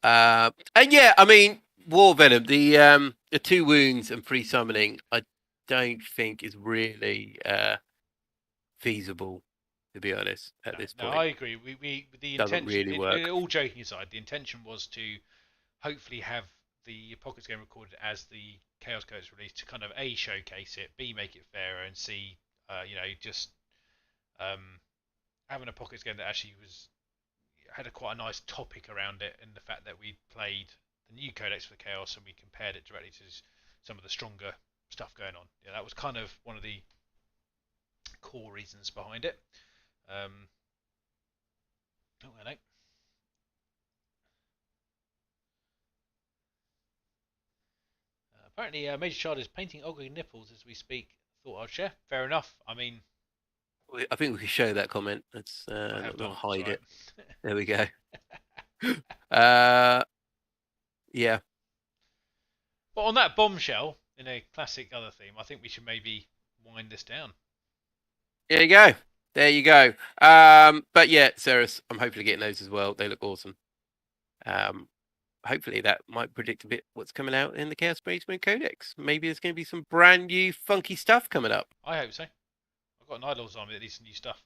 that. And yeah, I mean, War Venom, the 2 wounds and free summoning, I don't think is really feasible, to be honest, at this point. No, I agree. The doesn't intention, really work. All joking aside, the intention was to hopefully have the Apocalypse game recorded as the Chaos Codex release to kind of A, showcase it, B, make it fairer, and C, just have an Apocalypse game that actually had quite a nice topic around it, and the fact that we played the new Codex for Chaos and we compared it directly to some of the stronger stuff going on. Yeah, that was kind of one of the core reasons behind it. I know. Apparently, Major Child is painting ugly nipples as we speak. Thought I'd share. Fair enough. I mean, I think we can show that comment. Let's I have done. not hide It's it. There we go. Yeah. But on that bombshell, in a classic other theme, I think we should maybe wind this down. There you go. There you go. But yeah, Ceres, I'm hopefully getting those as well. They look awesome. Hopefully that might predict a bit what's coming out in the Chaos Spaceman Codex. Maybe there's going to be some brand new funky stuff coming up. I hope so. I've got an Idol's army that needs some new stuff.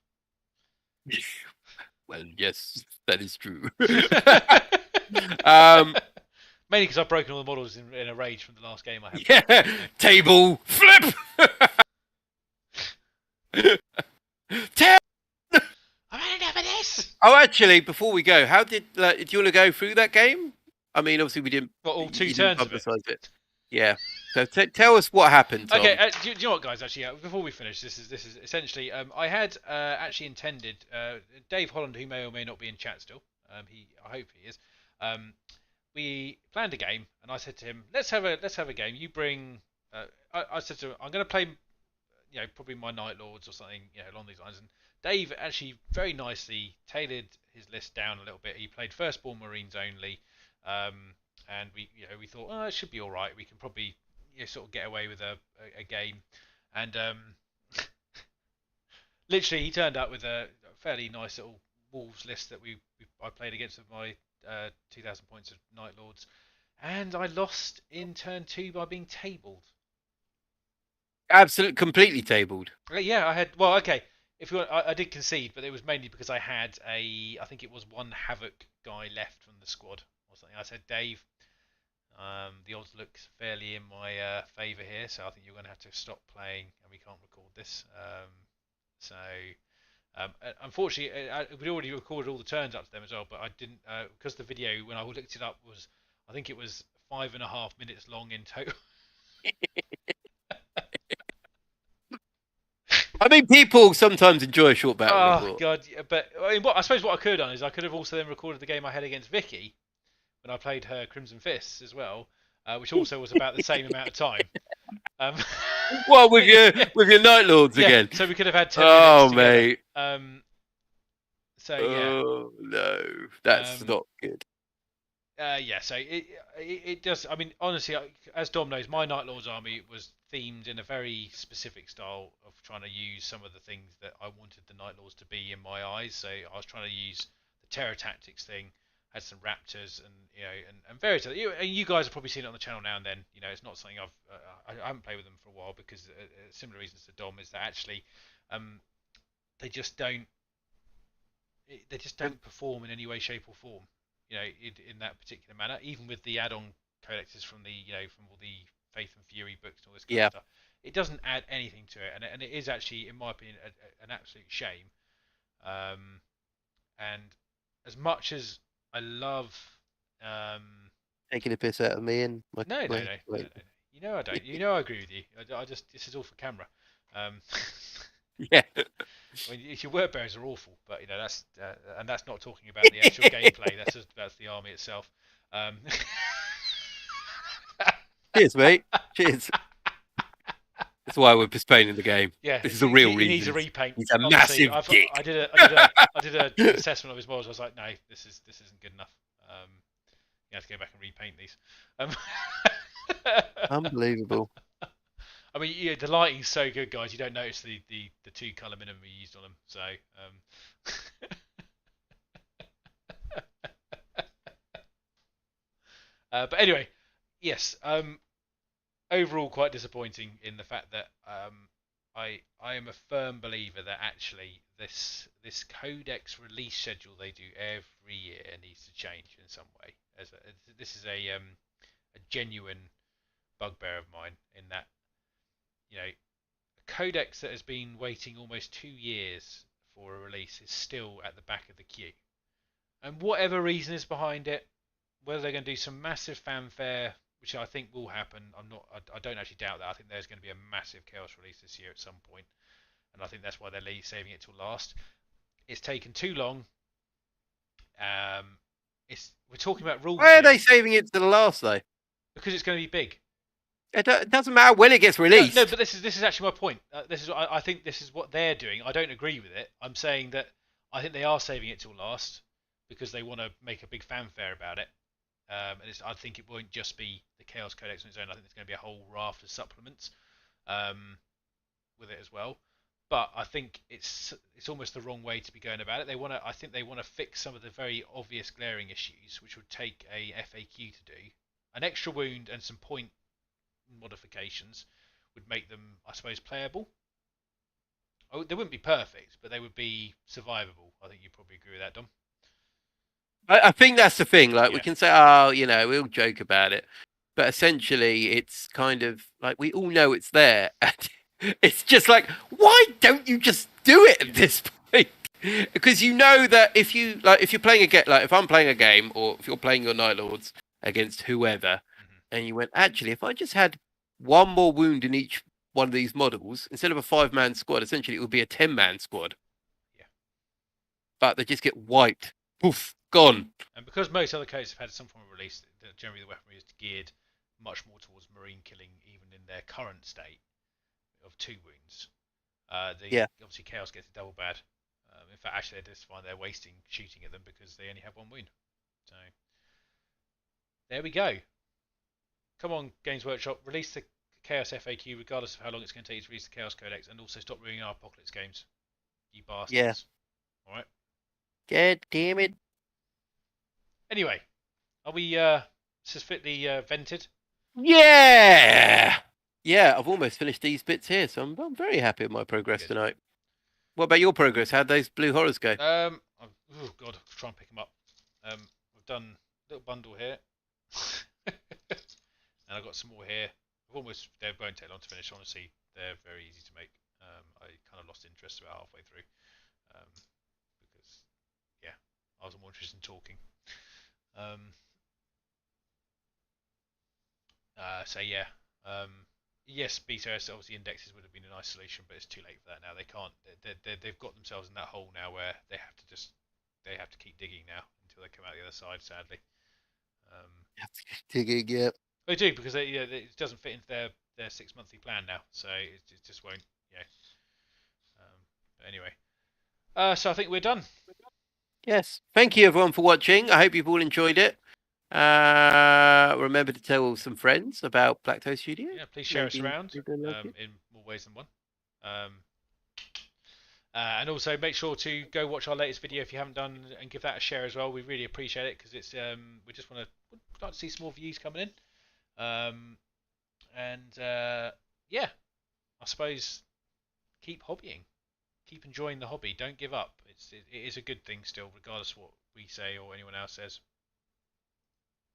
Well, yes, that is true. Mainly because I've broken all the models in a rage from the last game I had. Yeah, table flip. I've had enough of this. Oh, actually, before we go, how did do you want to go through that game? I mean, obviously we didn't. Got all 2 turns of it. Yeah. So tell us what happened, Tom. Okay. Do you know what, guys? Actually, before we finish, this is essentially. I had actually intended Dave Holland, who may or may not be in chat still. I hope he is. We planned a game, and I said to him, "Let's have a game. You bring." I said to him, "I'm going to play, probably my Night Lords or something, along these lines." And Dave actually very nicely tailored his list down a little bit. He played Firstborn Marines only, and we thought, oh, it should be all right. We can probably sort of get away with a game. And literally, he turned up with a fairly nice little Wolves list that I played against with my 2,000 points of Night Lords, and I lost in turn 2 by being tabled. Absolutely, completely tabled. Yeah, I had. Well, okay. If you want, I did concede, but it was mainly because I had I think it was one Havoc guy left from the squad or something. I said, Dave, the odds look fairly in my favour here, so I think you're going to have to stop playing, and we can't record this. Unfortunately, we'd already recorded all the turns up to them as well, but I didn't because the video when I looked it up I think it was 5.5 minutes long in total. I mean, people sometimes enjoy a short battle. Oh god! But I suppose what I could have done is I could have also then recorded the game I had against Vicky when I played her Crimson Fists as well, which also was about the same amount of time. Well, with your Night Lords again. So we could have had 10 minutes together. Mate. So yeah. Oh no, that's not good. So it does. I mean, honestly, as Dom knows, my Night Lords army was themed in a very specific style of trying to use some of the things that I wanted the Night Lords to be in my eyes. So I was trying to use the Terror Tactics thing, had some Raptors, and and various other. You guys have probably seen it on the channel now and then. It's not something I haven't played with them for a while because similar reasons to Dom is that actually they just don't perform in any way, shape, or form. In that particular manner, even with the add-on codexes from the from all the Faith and Fury books and all this kind of stuff, it doesn't add anything to it, and it is actually, in my opinion, an absolute shame. And as much as I love taking a piss out of me and no. You know I don't. I agree with you. I just this is all for camera. Yeah. I mean, your word bearers are awful, but that's and that's not talking about the actual gameplay. That's the army itself. Cheers, mate. Cheers. That's why we're postponing the game. Yeah, this is the real reason. He needs a repaint. He's a massive dick. I did an assessment of his models. I was like, no, this isn't good enough. You have to go back and repaint these. Unbelievable. I mean, the lighting's so good, guys. You don't notice the 2 colour minimum we used on them. So, but anyway, yes. Overall, quite disappointing in the fact that I am a firm believer that actually this codex release schedule they do every year needs to change in some way. This is a genuine bugbear of mine in that. A codex that has been waiting almost 2 years for a release is still at the back of the queue. And whatever reason is behind it, whether they're going to do some massive fanfare, which I think will happen, I don't actually doubt that. I think there's going to be a massive Chaos release this year at some point, and I think that's why they're saving it till last. It's taken too long. We're talking about rules. Why are they saving it to the last though? Because it's going to be big. It doesn't matter when it gets released. No, but this is actually my point. I think this is what they're doing. I don't agree with it. I'm saying that I think they are saving it till last because they want to make a big fanfare about it. And I think it won't just be the Chaos Codex on its own. I think there's going to be a whole raft of supplements with it as well. But I think it's almost the wrong way to be going about it. I think they want to fix some of the very obvious glaring issues, which would take a FAQ to do. An extra wound and some point modifications would make them, I suppose, playable. Oh, they wouldn't be perfect, but they would be survivable. I think you probably agree with that, Dom. I think that's the thing. Like, we Yeah. can say, oh, we'll joke about it, but essentially, it's kind of like we all know it's there. It's just like, why don't you just do it at this point? Because you know that if you're playing a game, like if I'm playing a game, or if you're playing your Night Lords against whoever, and you went, actually, if I just had one more wound in each one of these models, instead of a 5-man squad, essentially it would be a 10-man squad. Yeah. But they just get wiped. Poof, gone. And because most other codes have had some form of release, generally the weaponry is geared much more towards marine killing, even in their current state of 2 wounds. Obviously Chaos gets a double bad. In fact, actually, they just find they're wasting shooting at them because they only have 1 wound. So there we go. Come on, Games Workshop, release the Chaos FAQ regardless of how long it's going to take you to release the Chaos Codex, and also stop ruining our Apocalypse games. You bastards. Yeah. Alright. God damn it. Anyway, are we sufficiently vented? Yeah! Yeah, I've almost finished these bits here, so I'm very happy with my progress tonight. What about your progress? How'd those blue horrors go? Oh god, I'll try and pick them up. We've done a little bundle here. And I've got some more here. They won't take long to finish, honestly. They're very easy to make. I kind of lost interest about halfway through. Because, yeah, I was more interested in talking. So, yeah. Yes, BTS, obviously indexes would have been a nice solution, but it's too late for that now. They can't. They've got themselves in that hole now where they have to keep digging now until they come out the other side. Sadly, Digging, yeah. they do because it doesn't fit into their 6 monthly plan now, so it just won't. Yeah. But anyway, so I think we're done. Yes. Thank you everyone for watching. I hope you've all enjoyed it. Remember to tell some friends about Black Toe Studio. Yeah, please share us around in more ways than one. And also make sure to go watch our latest video if you haven't done, and give that a share as well. We really appreciate it because it's we just want to see some more views coming in. Yeah, I suppose keep hobbying, keep enjoying the hobby. Don't give up. It is a good thing still, regardless of what we say or anyone else says.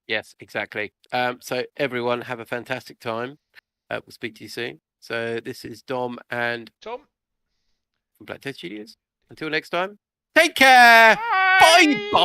Yes, exactly. So everyone have a fantastic time. We'll speak to you soon. So this is Dom and Tom from Black Toe Studios. Until next time, take care. Bye. Bye.